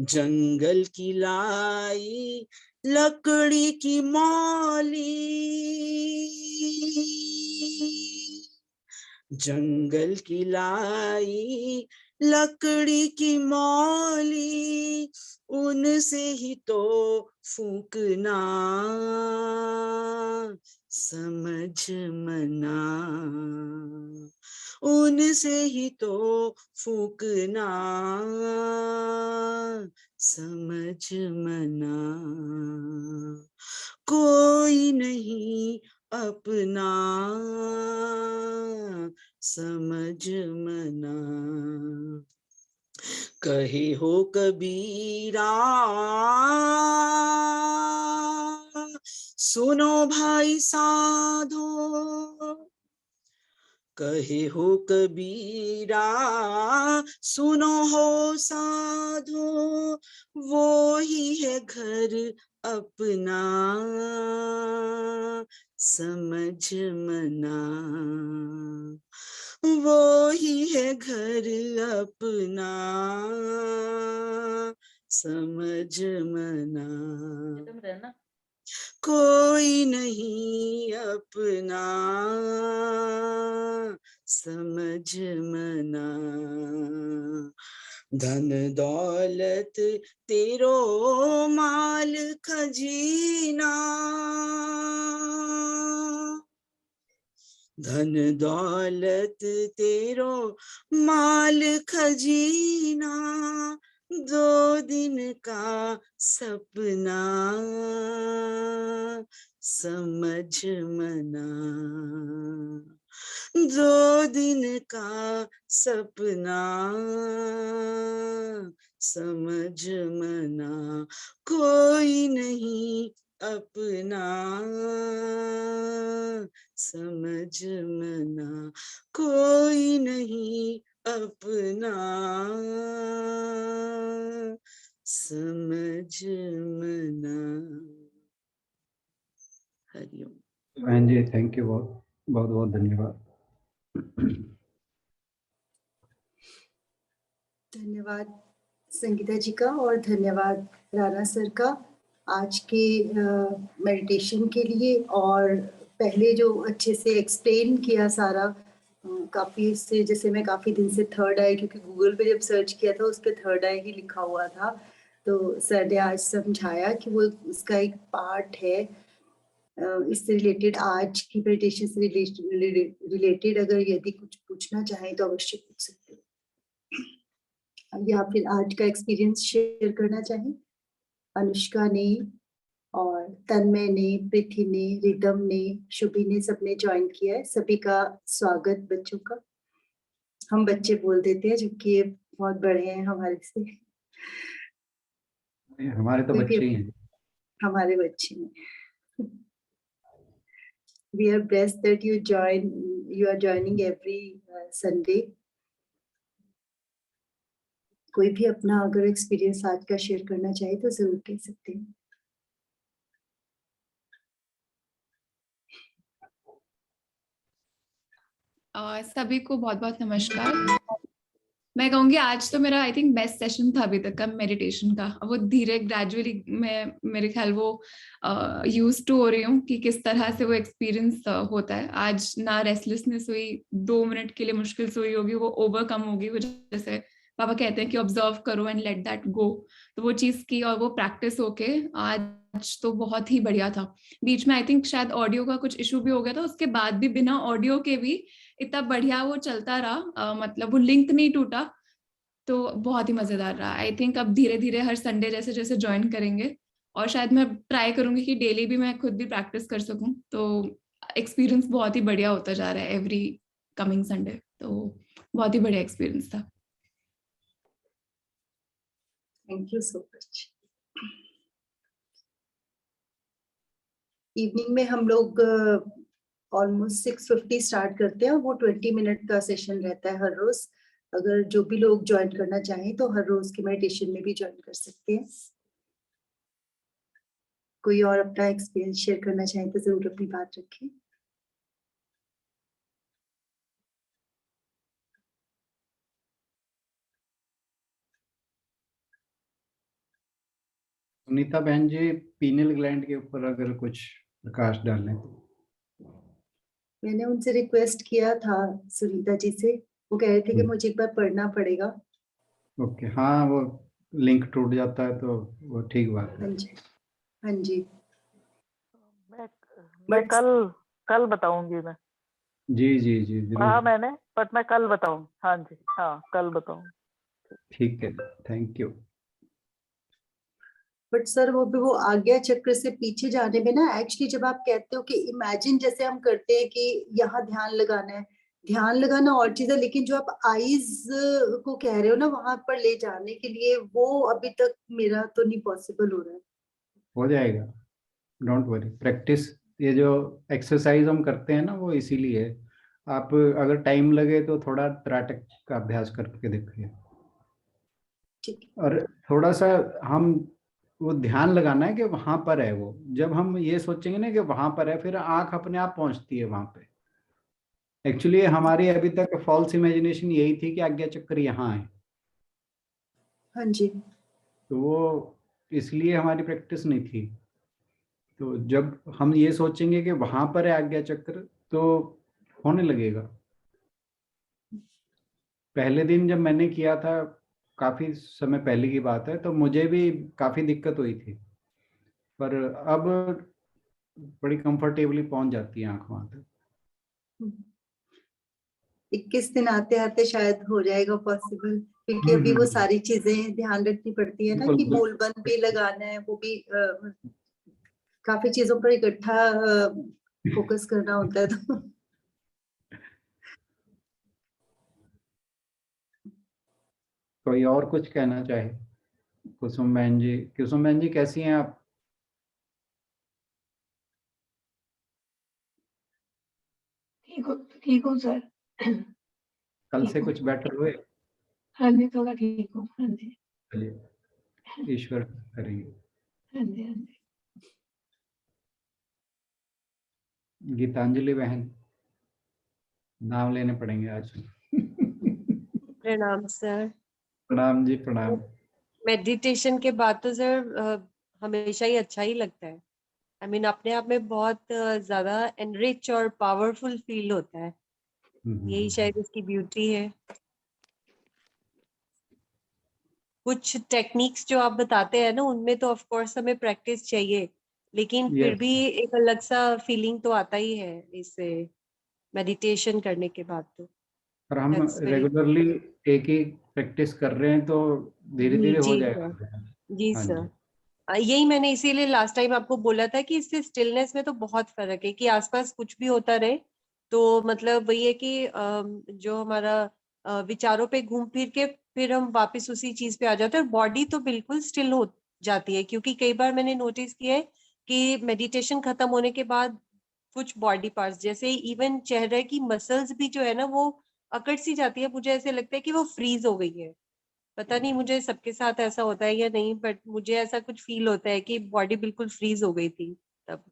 जंगल की लाई लकड़ी की मौली, जंगल की लाई लकड़ी की मौली, उनसे ही तो फूंकना, समझ मना। उनसे ही तो फूंकना, समझ मना। कोई नहीं अपना, समझ मना। कहे हो कबीरा सुनो भाई साधो, कहे हो कबीरा सुनो हो साधो, वो ही है घर अपना, समझ मना। वो ही है घर अपना, समझ मना। कोई नहीं अपना, समझ मना। धन दौलत तेरो माल खजीना, धन दौलत तेरो माल खजीना, दो दिन का सपना, समझ मना। दो दिन का सपना, समझ मना। कोई नहीं अपना, समझ मना। कोई नहीं अपना, समझ मना। हरिओम। बहन जी थैंक यू, बहुत बहुत बहुत धन्यवाद। धन्यवाद संगीता जी का और धन्यवाद राणा सर का आज के मेडिटेशन के लिए, और पहले जो अच्छे से एक्सप्लेन किया सारा, काफ़ी से जैसे मैं काफ़ी दिन से थर्ड आई, क्योंकि गूगल पे जब सर्च किया था उस पर थर्ड आई ही लिखा हुआ था, तो सर ने आज समझाया कि वो उसका एक पार्ट है। इससे रिलेटेड आज की मेडिटेशन से रिलेटेड अगर यदि कुछ पूछना चाहें तो अवश्य पूछ सकते हो, या फिर आज का एक्सपीरियंस शेयर करना चाहें। अनुष्का ने और तन्मय ने, पृथ्वी ने, रिदम ने, शुभी ने, सबने ज्वाइन किया है। सभी का स्वागत बच्चों का। हम बच्चे बोल देते हैं जबकि ये बहुत बड़े हैं हमारे से, हमारे तो बच्चे ही हैं। हमारे बच्चे हैं। We are blessed that you are joining every Sunday. कोई भी अपना अगर एक्सपीरियंस आज का शेयर करना चाहे तो जरूर कह सकते हैं। सभी को बहुत बहुत नमस्कार। मैं कहूँगी आज तो मेरा आई थिंक बेस्ट सेशन था अभी तक का मेडिटेशन का। वो धीरे ग्रेजुअली मैं मेरे ख्याल वो यूज टू हो रही हूँ कि किस तरह से वो एक्सपीरियंस होता है। आज ना रेस्टलेसनेस हुई, 2 मिनट के लिए मुश्किल से हुई होगी, वो ओवरकम होगी। वो जैसे पापा कहते हैं कि ऑब्जर्व करो एंड लेट दैट गो, तो वो चीज की और वो प्रैक्टिस होके आज तो बहुत ही बढ़िया था। बीच में आई थिंक शायद ऑडियो का कुछ इशू भी हो गया था, उसके बाद भी बिना ऑडियो के भी इतना बढ़िया वो चलता रहा। मतलब वो लिंक नहीं टूटा, तो बहुत ही मजेदार रहा। आई थिंक अब धीरे धीरे हर संडे जैसे जैसे ज्वाइन करेंगे, और शायद मैं ट्राई करूंगी कि डेली भी मैं खुद भी प्रैक्टिस कर सकूं। तो एक्सपीरियंस बहुत ही बढ़िया होता जा रहा है एवरी कमिंग संडे। तो बहुत ही बढ़िया एक्सपीरियंस था। Thank you so much. Evening में हम लोग ऑलमोस्ट 6:50 स्टार्ट करते हैं और वो 20 मिनट का सेशन रहता है हर रोज। अगर जो भी लोग ज्वाइन करना चाहें तो हर रोज की मेडिटेशन में भी ज्वाइन कर सकते हैं। कोई और अपना एक्सपीरियंस शेयर करना चाहे तो जरूर अपनी बात रखें। सुनीता बहन जी, पीनियल ग्लैंड के ऊपर अगर कुछ प्रकाश डालें तो। मैंने उनसे रिक्वेस्ट किया था सुनीता जी से, वो कह रहे थे कि मुझे एक बार पढ़ना पड़ेगा। ओके, हाँ वो लिंक टूट जाता है तो वो ठीक बात हाँ है। जी, हाँ जी। मैं कल बताऊंगी मैं। जी जी जी हाँ जरूर। मैंने, बट मैं कल बताऊं। हाँ जी, हाँ कल बताऊं। ठीक है, थैंक यू। बट सर वो भी वो आज्ञा चक्र से पीछे जाने में ना, एक्चुअली जब आप कहते हो कि इमेजिन जैसे हम करते हैं कि यहाँ ध्यान लगाना है, ध्यान लगाना और चीज है, लेकिन जो आप आईज को कह रहे हो ना वहां पर ले जाने के लिए, वो अभी तक मेरा तो नहीं पॉसिबल हो रहा है। हो जाएगा, डोंट वरी। प्रैक्टिस, ये जो एक्सरसाइज हम करते हैं ना वो इसीलिए है। आप अगर टाइम लगे तो थोड़ा त्राटक का अभ्यास करके देखिए। ठीक है। और थोड़ा सा हम वो ध्यान लगाना है कि वहां पर है वो। जब हम ये सोचेंगे ना कि वहां पर है, फिर आंख अपने आप पहुंचती है वहां पे। एक्चुअली हमारी अभी तक फॉल्स इमेजिनेशन यही थी कि आज्ञा चक्र यहाँ है, हाँ जी। तो वो इसलिए हमारी प्रैक्टिस नहीं थी। तो जब हम ये सोचेंगे कि वहां पर है आज्ञा चक्र, तो होने लगेगा। पहले दिन जब मैंने किया था, काफी समय पहले की बात है, तो मुझे भी काफी दिक्कत हुई थी, पर अब बड़ी कंफर्टेबली पहुंच जाती है आंख वहां तक। 21 दिन आते आते शायद हो जाएगा पॉसिबल, क्योंकि अभी वो सारी चीजें ध्यान रखनी पड़ती है ना कि बिल्कुल। मूलबंध भी लगाना है, वो भी काफी चीजों पर इकट्ठा फोकस करना होता है। तो कोई और कुछ कहना चाहे? कुसुम बहन जी, कुसुम बहन जी कैसी हैं आप? ठीक हूँ सर। कल से कुछ बेटर हुए? हाँ जी, थोड़ा ठीक हूँ। हाँ जी, चलिए, ईश्वर करेंगे। हाँ जी, हाँ जी। गीतांजलि बहन, नाम लेने पड़ेंगे आज। प्रणाम सर। प्रणाम जी, प्रणाम। मेडिटेशन के बाद तो सर हमेशा ही अच्छा ही लगता है। आई मीन अपने आप में बहुत ज्यादा एनरिच और पावरफुल फील होता है। यही शायद इसकी ब्यूटी है। कुछ टेक्निक्स जो आप बताते हैं ना, उनमें तो ऑफ कोर्स हमें प्रैक्टिस चाहिए, लेकिन फिर Yes. भी एक अलग सा फीलिंग तो आता ही है इससे मेडिटेशन करने के बाद। तो और हम दैट्स वेरी रेगुलरली एक ही प्रैक्टिस कर रहे हैं, तो धीरे जी धीरे हो जी जाएगा। सर, जी हाँ सर। जी। यही मैंने इसीलिए लास्ट टाइम आपको बोला था कि इससे स्टिलनेस में तो बहुत फर्क है, कि आसपास कुछ भी होता रहे तो मतलब वही है कि जो हमारा विचारों पे घूम फिर के फिर हम वापस उसी चीज पे आ जाते हैं, और बॉडी तो बिल्कुल स्टिल हो जाती है। क्योंकि कई बार मैंने नोटिस किया है कि मेडिटेशन खत्म होने के बाद कुछ बॉडी पार्ट्स जैसे इवन चेहरे की मसल्स भी जो है ना, वो अकड़ सी जाती है। मुझे ऐसे लगता है कि वो फ्रीज हो गई है। पता नहीं मुझे सबके साथ ऐसा होता है या नहीं, बट मुझे ऐसा कुछ फील होता है कि बॉडी बिल्कुल फ्रीज हो गई थी तब।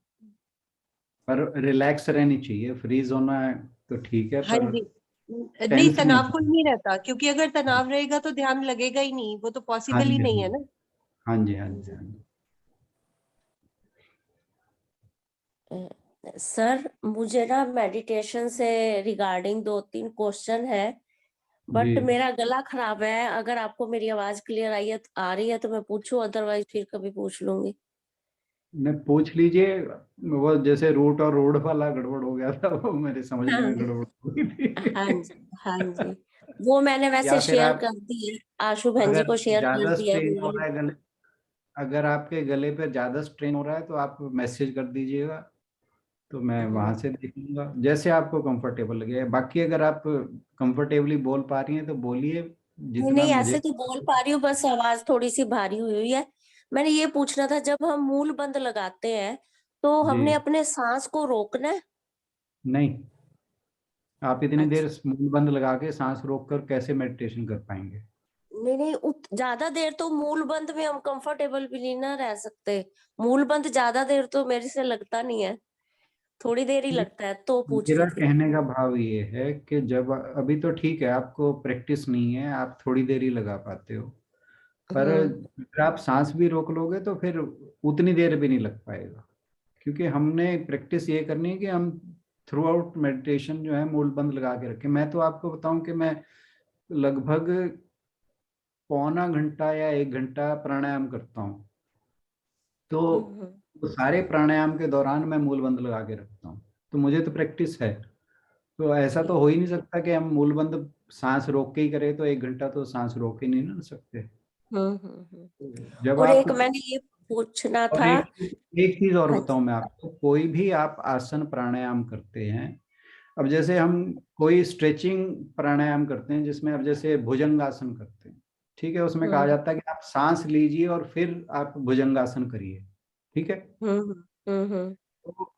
पर रिलैक्स रहनी चाहिए, फ्रीज होना है तो ठीक है हाँ पर जी। नहीं, टेंस नहीं तनाव कोई होना। नहीं रहता, क्योंकि अगर तनाव रहेगा तो ध्यान लगेगा ही नहीं, वो तो हाँ पॉसिबल ही जी, नहीं है ना। हाँ जी, हाँ जी, हाँ जी। सर मुझे ना मेडिटेशन से रिगार्डिंग 2-3 क्वेश्चन है, जी बट मेरा गला खराब है। अगर आपको मेरी आवाज क्लियर आ रही है तो मैं पूछूं, अदरवाइज फिर कभी पूछ लूंगी। ने पूछ लीजिए। वो जैसे रूट और रोड वाला गड़बड़ हो गया था, वो मेरे समझने हाँ में गड़बड़ हो गई हाँ थी। जी, हाँ जी। वो मैंने वैसे या फिर शेयर आप, कर दी है, आशु बहन जी अगर को शेयर कर ज्यादा दिया है स्ट्रेन हो वो रहा है गले, अगर आपके गले पे ज्यादा स्ट्रेन हो रहा है तो आप मैसेज कर दीजिएगा, तो मैं वाली। वहां से देख लूंगा जैसे आपको कंफर्टेबल लगे। बाकी अगर आप कंफर्टेबली बोल पा रही हैं तो बोलिए, नहीं जितना नहीं, ऐसे मुझे। तो बोल पा रही हूँ, बस आवाज थोड़ी सी भारी हुई हुई है। मैंने ये पूछना था, जब हम मूल बंद लगाते हैं तो जी हमने अपने सांस को रोकना है? नहीं, आप इतनी देर अच्छा। मुंह बंद लगा के सांस रोक कर कैसे मेडिटेशन कर पाएंगे? नहीं नहीं, ज्यादा देर तो मूल बंद में हम कंफर्टेबल भी नहीं ना रह सकते। मूल बंद ज्यादा देर तो मेरे से लगता नहीं है, थोड़ी देर ही लगता है, तो पूछ मेरा रही थी। कहने का भाव ये है कि जब अभी तो ठीक है, आपको प्रैक्टिस नहीं है, आप थोड़ी देर ही लगा पाते हो, पर हम्म अगर आप सांस भी रोक लोगे तो फिर उतनी देर भी नहीं लग पाएगा, क्योंकि हमने प्रैक्टिस ये करनी है कि हम थ्रू आउट मेडिटेशन जो है मूल बंद लगा के रखें। मैं तो आपको बताऊं कि मैं लगभग पौना घंटा या 1 घंटा प्राणायाम करता हूँ, तो हम्म वो सारे प्राणायाम के दौरान मैं मूल बंद लगा के रखता हूँ, तो मुझे तो प्रैक्टिस है। तो ऐसा तो ठीक। हो ही नहीं सकता कि हम मूल बंद सांस रोक के ही करें, तो 1 घंटा तो सांस रोक ही नहीं ना सकते। हम्म। जब और आप, एक मैंने ये पूछना और था। एक चीज और हाँ बताऊं मैं आपको, कोई भी आप आसन प्राणायाम करते हैं, अब जैसे हम कोई स्ट्रेचिंग प्राणायाम करते हैं जिसमें, अब जैसे भुजंगासन करते हैं, ठीक है, उसमें कहा हम्म जाता है कि आप सांस लीजिए और फिर आप भुजंगासन करिए, ठीक है। हम्म हम्म तो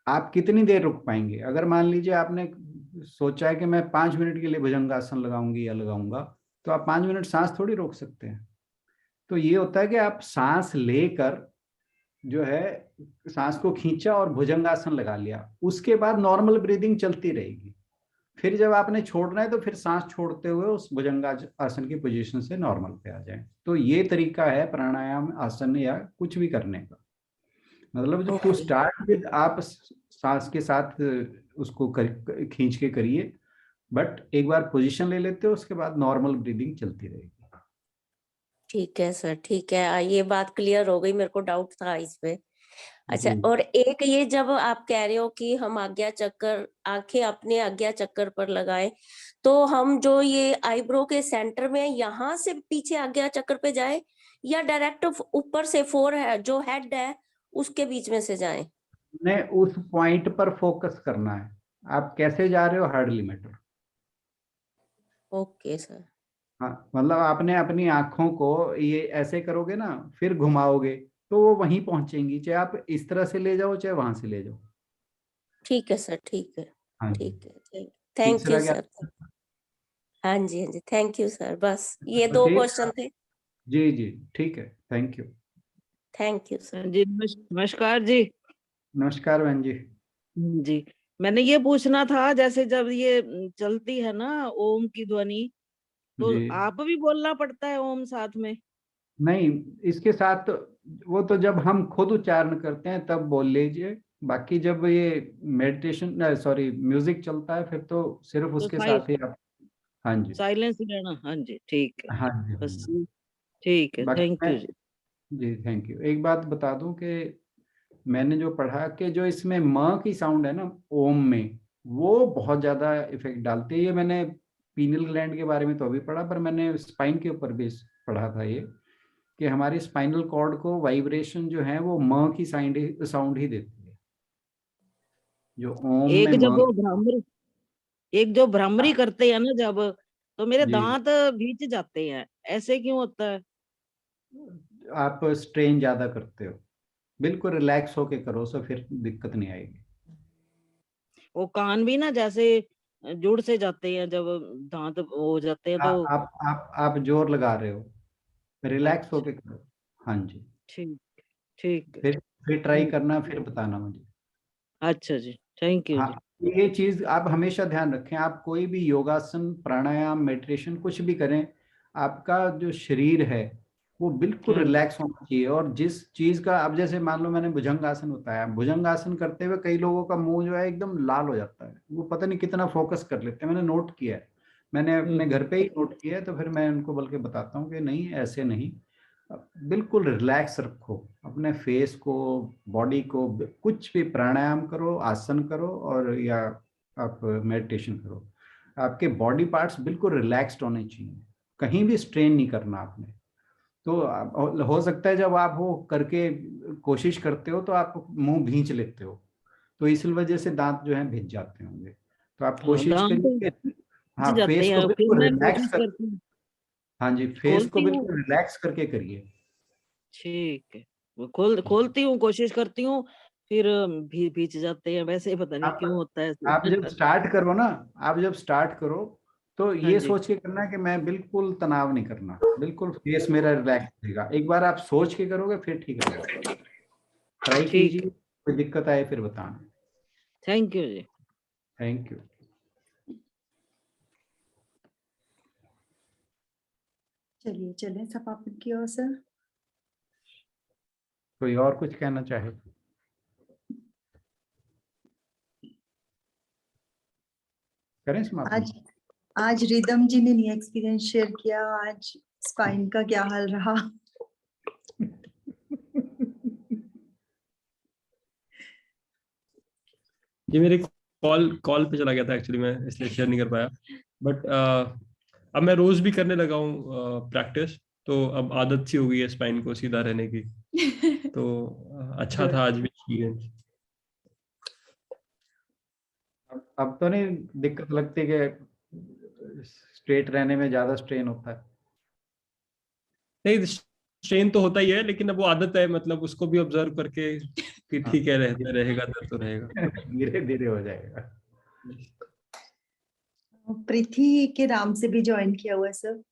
आप कितनी देर रुक पाएंगे? अगर मान लीजिए आपने सोचा है कि मैं 5 मिनट के लिए भुजंगासन लगाऊंगी या लगाऊंगा, तो आप 5 मिनट सांस थोड़ी रोक सकते हैं। तो ये होता है कि आप सांस लेकर जो है, सांस को खींचा और भुजंगासन लगा लिया, उसके बाद नॉर्मल ब्रीदिंग चलती रहेगी। फिर जब आपने छोड़ना है तो फिर सांस छोड़ते हुए उस भुजंगासन की पोजीशन से नॉर्मल पे आ जाए। तो ये तरीका है प्राणायाम, आसन या कुछ भी करने का। मतलब जो टू ओके। स्टार्ट विद, आप सांस के साथ उसको खींच के करिए, बट एक बार पोजीशन ले लेते हो उसके बाद नॉर्मल ब्रीदिंग चलती रहेगी। ठीक है सर, ठीक है। ये बात क्लियर हो गई, मेरे को डाउट था इस पे। अच्छा, जी और एक ये, जब आप कह रहे हो कि हम आज्ञा चक्कर, आंखें अपने आज्ञा चक्कर पर लगाएं, तो हम जो ये आईब्रो के सेंटर में यहाँ से पीछे आज्ञा चक्कर पे जाए, या डायरेक्ट ऊपर से फोर है जो हेड है उसके बीच में से जाएं? ने उस पॉइंट पर फोकस करना है, आप कैसे जा रहे हो हार्डली मैटर। Okay sir. हाँ, मतलब आपने अपनी आंखों को ये ऐसे करोगे ना, फिर घुमाओगे, तो वो वहीं पहुंचेंगी, चाहे आप इस तरह से ले जाओ चाहे वहां से ले जाओ। ठीक है सर, ठीक है। हाँ जी। ठीक है, थैंक यू तीसरा क्या? सर। हाँ जी, हाँ जी, थैंक यू सर। बस ये तो 2 फिर, क्वेश्चन थे। जी जी, ठीक है, thank you. Thank you sir. जी नमस्कार जी। नमस्कार बहन जी। जी, मैंने ये पूछना था, जैसे जब ये चलती है ना ओम की ध्वनि, तो जी आप भी बोलना पड़ता है ओम साथ में? नहीं, इसके साथ वो तो जब हम खुद उच्चारण करते हैं तब बोल लीजिए, बाकी जब ये मेडिटेशन, सॉरी, म्यूजिक चलता है फिर तो सिर्फ तो उसके साथ ही आप। हाँ जी, साइलेंस ही रहना। हाँ जी, ठीक है। हाँ जी, हाँ बस, जी। ठीक है, बाकी थैंक मैं, यू जी। जी थैंक यू, एक बात बता दूं कि मैंने जो पढ़ा कि जो इसमें म की साउंड है ना ओम में, वो बहुत ज्यादा इफेक्ट डालती है। ये मैंने पीनियल ग्लैंड के बारे में तो अभी पढ़ा, पर मैंने स्पाइन के ऊपर भी पढ़ा था ये, कि हमारी स्पाइनल कॉर्ड को वाइब्रेशन जो है वो म की साउंड ही देती है, जो ओम में एक जब म। वो भ्रामरी एक जो भ्रामरी करते हैं ना जब, तो मेरे जी, दांत भींच जाते हैं, ऐसे क्यों होता है? आप स्ट्रेन ज्यादा करते हो, बिल्कुल रिलैक्स होके करो, सो फिर दिक्कत नहीं आएगी। वो कान भी ना, जैसे जुड़ से जाते हैं जब दांत हो जाते हैं तो। आप जोर लगा रहे हो, रिलैक्स अच्छा, होके करो। हाँ जी, ठीक ठीक है। फिर ट्राई करना, फिर बताना मुझे। अच्छा जी, थैंक यू हाँ, जी। ये चीज आप हमेशा ध्यान रखें, आप कोई भी योगासन, प्राणायाम, मेडिटेशन कुछ भी करें, आपका जो शरीर है वो बिल्कुल हाँ जी, रिलैक्स होना चाहिए। और जिस चीज का, अब जैसे मान लो मैंने भुजंगासन बताया, भुजंगासन करते हुए कई लोगों का मुंह जो है एकदम लाल हो जाता है, वो पता नहीं कितना फोकस कर लेते हैं, मैंने नोट किया है, मैंने अपने घर पे ही नोट किया है, तो फिर मैं उनको बल्कि बताता हूँ कि नहीं, ऐसे नहीं, बिल्कुल रिलैक्स रखो अपने फेस को, बॉडी को, कुछ भी प्राणायाम करो, आसन करो, और या आप मेडिटेशन करो, आपके बॉडी पार्ट्स बिल्कुल रिलैक्स्ड होने चाहिए, कहीं भी स्ट्रेन नहीं करना आपने। तो हो सकता है जब आप वो करके कोशिश करते हो तो आप मुंह भींच लेते हो, तो इस वजह से दांत जो है भिज जाते होंगे, तो आप हाँ कोशिश दांत करिए कि हाँ, जाते फेस को हैं, फिर बिल्कुल मैं रिलैक्स कोशिश कर, करती हूँ, हाँ जी, फेस को खोलती हूँ। बिल्कुल रिलैक्स करके करिए। ठीक है, वो खोलती हूँ, कोशिश करती हूँ, फिर भी भींच जाते हैं, वैसे ही पता नहीं आप क्यों होता है आप ऐसे। जब स्टार्ट करो ना, आप जब स्टार्ट करो तो हाँ ये जी, सोच के करना कि मैं बिल्कुल तनाव नहीं करना, बिल्कुल फेस मेरा रिलैक्स रहेगा। एक बार आप सोच के करोगे फिर ठीक रहेगा, ट्राई ठीक कीजिए, है, कोई दिक्कत आए फिर बताना। Thank you ji. Thank you. चलिए चलें समापन की ओर सर। कोई और कुछ कहना चाहे? करें समापन? आज आज रिदम जी ने नहीं एक्सपीरियंस शेयर किया, आज स्पाइन का क्या हाल रहा। ये मेरे कॉल पे चला गया था एक्चुअली, मैं इसलिए शेयर नहीं कर पाया। बट अब मैं रोज भी करने लगा हूँ प्रैक्टिस, तो अब आदत सी हो गई है स्पाइन को सीधा रहने की। तो अच्छा था आज भी एक्सपीरियंस। अब तो नहीं दिक्कत लगती कि स्ट्रेट रहने में ज्यादा स्ट्रेन होता है? नहीं, स्ट्रेन तो होता ही है, लेकिन अब वो आदत है, मतलब उसको भी ऑब्जर्व करके कि हाँ, ठीक है, रहेगा तो रहेगा। धीरे धीरे हो जाएगा। पृथ्वी के नाम से भी ज्वाइन किया हुआ है सर।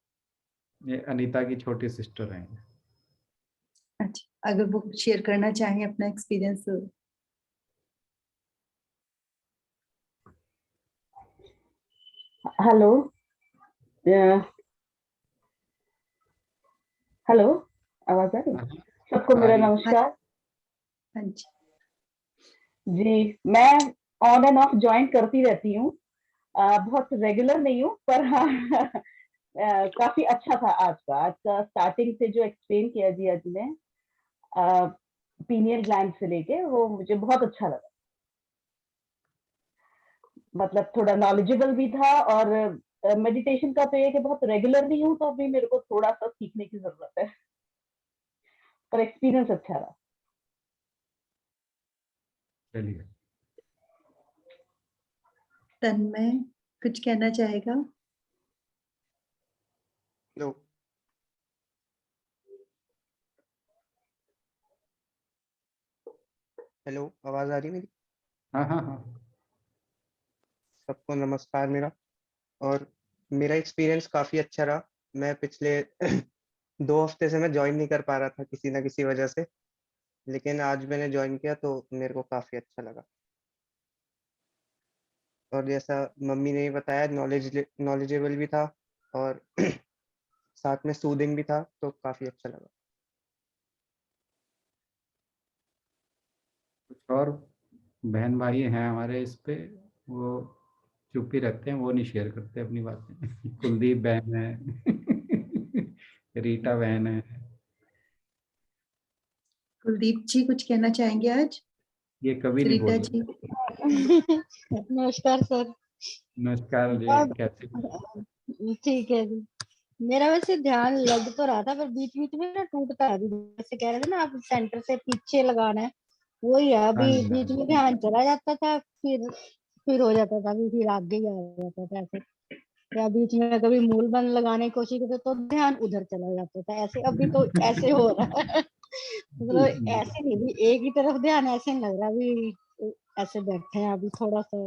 ये अनीता की छोटी सिस्टर है। अच्छा, अगर वो शेयर करना चाहें अपना एक्सपीरियंस। हेलो, हेलो, आवाज आ रही है? सबको आ मेरा रही है। नमस्कार हाँ जी। जी। मैं ऑन एंड ऑफ ज्वाइन करती रहती हूँ, बहुत रेगुलर नहीं हूँ, पर हाँ काफी अच्छा था आज का स्टार्टिंग से जो एक्सप्लेन किया जी आज ने, पीनियल ग्लैंड से लेके, वो मुझे बहुत अच्छा लगा। मतलब थोड़ा नॉलेजेबल भी था, और मेडिटेशन का तो ये कि बहुत रेगुलर नहीं हूँ, तो अभी मेरे को थोड़ा सा सीखने की जरूरत है, पर एक्सपीरियंस अच्छा रहा। चलिए, तन्मय कुछ कहना चाहेगा? हेलो, हेलो, आवाज आ रही है मेरी? हाँ हाँ हाँ। सबको नमस्कार मेरा। और मेरा एक्सपीरियंस काफी अच्छा रहा। मैं पिछले 2 हफ्ते से मैं ज्वाइन नहीं कर पा रहा था किसी ना किसी वजह से, लेकिन आज मैंने ज्वाइन किया तो मेरे को काफी अच्छा लगा। और जैसा मम्मी ने बताया, नॉलेजेबल भी था, और साथ में सूदिंग भी था, तो काफी अच्छा लगा। कुछ और बहन भाई हैं हमारे इस पे, वो चुप ही रहते हैं, वो नहीं शेयर करते अपनी बातें। कुलदीप बहन है, रीटा बहन है। कुलदीप जी कुछ कहना चाहेंगे आज? ये कभी नहीं रीटा बोल जी। नमस्कार सर। नमस्कार जी, अब कैसे? ठीक है जी। मेरा वैसे ध्यान लग तो रहा था, पर बीच बीच में ना टूटता है। अभी जैसे कह रहे थे ना, आप सेंटर से पीछे लगाना है, वही है। हाँ अभी जी, हाँ बीच जी। में ध्यान चला जाता था, फिर हो जाता था, फिर आगे ही आ जाता था ऐसे। या बीच में कभी मूल बंद लगाने की कोशिश करते तो ध्यान उधर चला जाता था ऐसे। अभी तो ऐसे हो रहा है। मतलब ऐसे नहीं भी एक ही तरफ ध्यान, ऐसे नहीं लग रहा अभी। ऐसे बैठे हैं अभी थोड़ा सा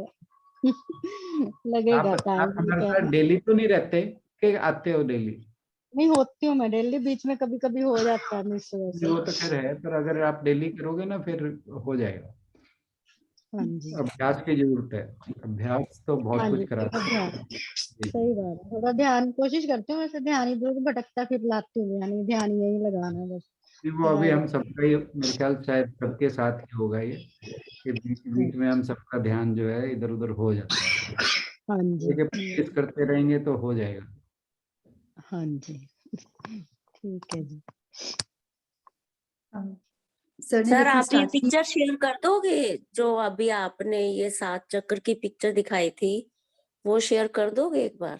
लगेगा आप टाइम। हमारे साथ डेली तो नहीं रहते कि आते हो डेली? नहीं होती हूँ मैं डेली, बीच में कभी कभी हो जाता है मिस वैसे। वो तो खैर है, पर अगर आप डेली करोगे ना फिर हो जाएगा। हाँ जी, अभ्यास की जरूरत है, अभ्यास तो बहुत हाँ कुछ जी, कराता थोड़ा ध्यान, है। सही बात है, थोड़ा ध्यान कोशिश करती हूँ वैसे, ध्यान इधर उधर भटकता फिर लाती हूँ, यानी ध्यान यही लगाना है बस। वो अभी हम सबका ही, मेरे ख्याल शायद सबके साथ ही होगा ये, कि बीच बीच में हम सबका ध्यान जो है इधर उधर हो जाता है। हाँ जी, देखिए प्रैक्टिस करते रहेंगे तो हो जाएगा। हाँ जी, ठीक है जी। सर ने सर जैसे आप ये स्टार्ट की, पिक्चर शेयर कर दोगे जो अभी आपने ये 7 चक्र की पिक्चर दिखाई थी, वो शेयर कर दोगे एक बार?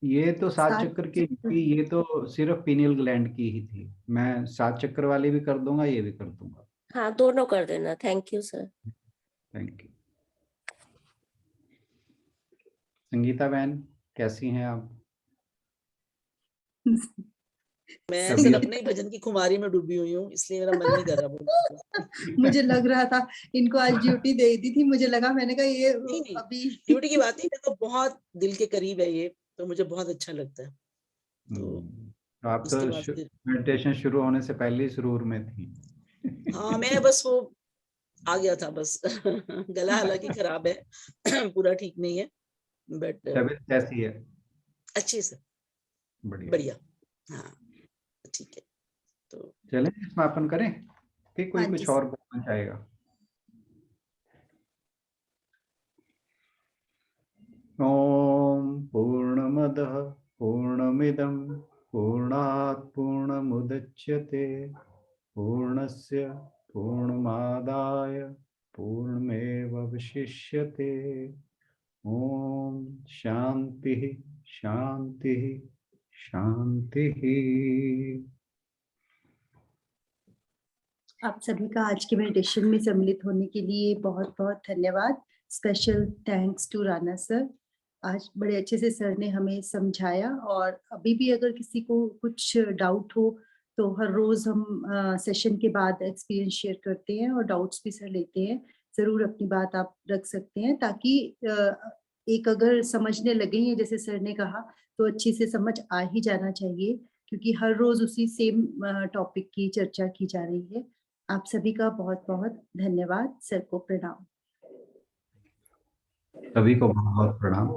ये तो 7 सात चक्कर की थी, ये तो सिर्फ पीनियल ग्लैंड की ही थी। मैं 7 चक्कर वाली भी कर दूंगा, ये भी कर दूंगा। हाँ दोनों कर देना, thank you sir. Thank you. Sangeeta बहन कैसी हैं आप? मैं तबीयत सर अपने ही भजन की खुमारी में डूबी हुई हूँ, इसलिए मेरा मन नहीं कर रहा बोलने को। मुझे लग रहा था इनको आज ड्यूटी दे दी थी, मुझे लगा, मैंने कहा ये नहीं अभी ड्यूटी की बात नहीं, मेरे को बहुत दिल के करीब है ये, तो मुझे बहुत अच्छा लगता है। तो तो आप तो इसके बाद फिर मेडिटेशन शुरू होने से पहले ही सुरूर में थी। हाँ मैं बस वो आ गया था बस। गला हालांकि खराब है, पूरा ठीक नहीं है, बट तबीयत कैसी है? अच्छी है सर, बढ़िया। बढ़िया, हाँ ठीक है। तो चलें समापन करें कि कोई हाँ जी कुछ और बोलना चाहेगा? ओम पूर्णमदः पूर्णमिदं पूर्णात् पूर्णमुदच्यते पूर्णस्य पूर्णमादाय पूर्णमेवावशिष्यते। ओम शांति शांति शांति। आप सभी का आज के मेडिटेशन में सम्मिलित होने के लिए बहुत बहुत धन्यवाद। Special thanks to Rana sir. आज बड़े अच्छे से सर ने हमें समझाया, और अभी भी अगर किसी को कुछ डाउट हो तो हर रोज हम सेशन के बाद एक्सपीरियंस शेयर करते हैं और डाउट्स भी सर लेते हैं। जरूर अपनी बात आप रख सकते हैं, ताकि एक अगर समझने लगे हैं जैसे सर ने कहा तो अच्छी से समझ आ ही जाना चाहिए, क्योंकि हर रोज उसी सेम टॉपिक की चर्चा की जा रही है। आप सभी का बहुत बहुत धन्यवाद। सर को प्रणाम। सभी को बहुत बहुत प्रणाम।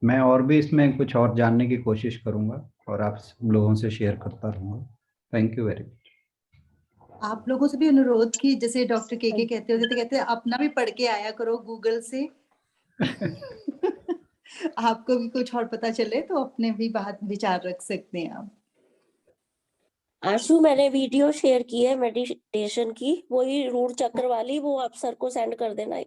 मैं और भी इसमें कुछ और जानने की कोशिश करूंगा और आप सब लोगों से शेयर करता रहूंगा। Thank you very much. आप लोगों से भी अनुरोध की, जैसे डॉक्टर के कहते होते थे, कहते हैं अपना भी पढ़ के आया करो गूगल से। आपको भी कुछ और पता चले तो अपने भी बात विचार रख सकते हैं आप। आशु मैंने वीडियो शेयर की है मेडिटेशन की, वही रूट चक्र वाली, वो आप सर को सेंड कर देना।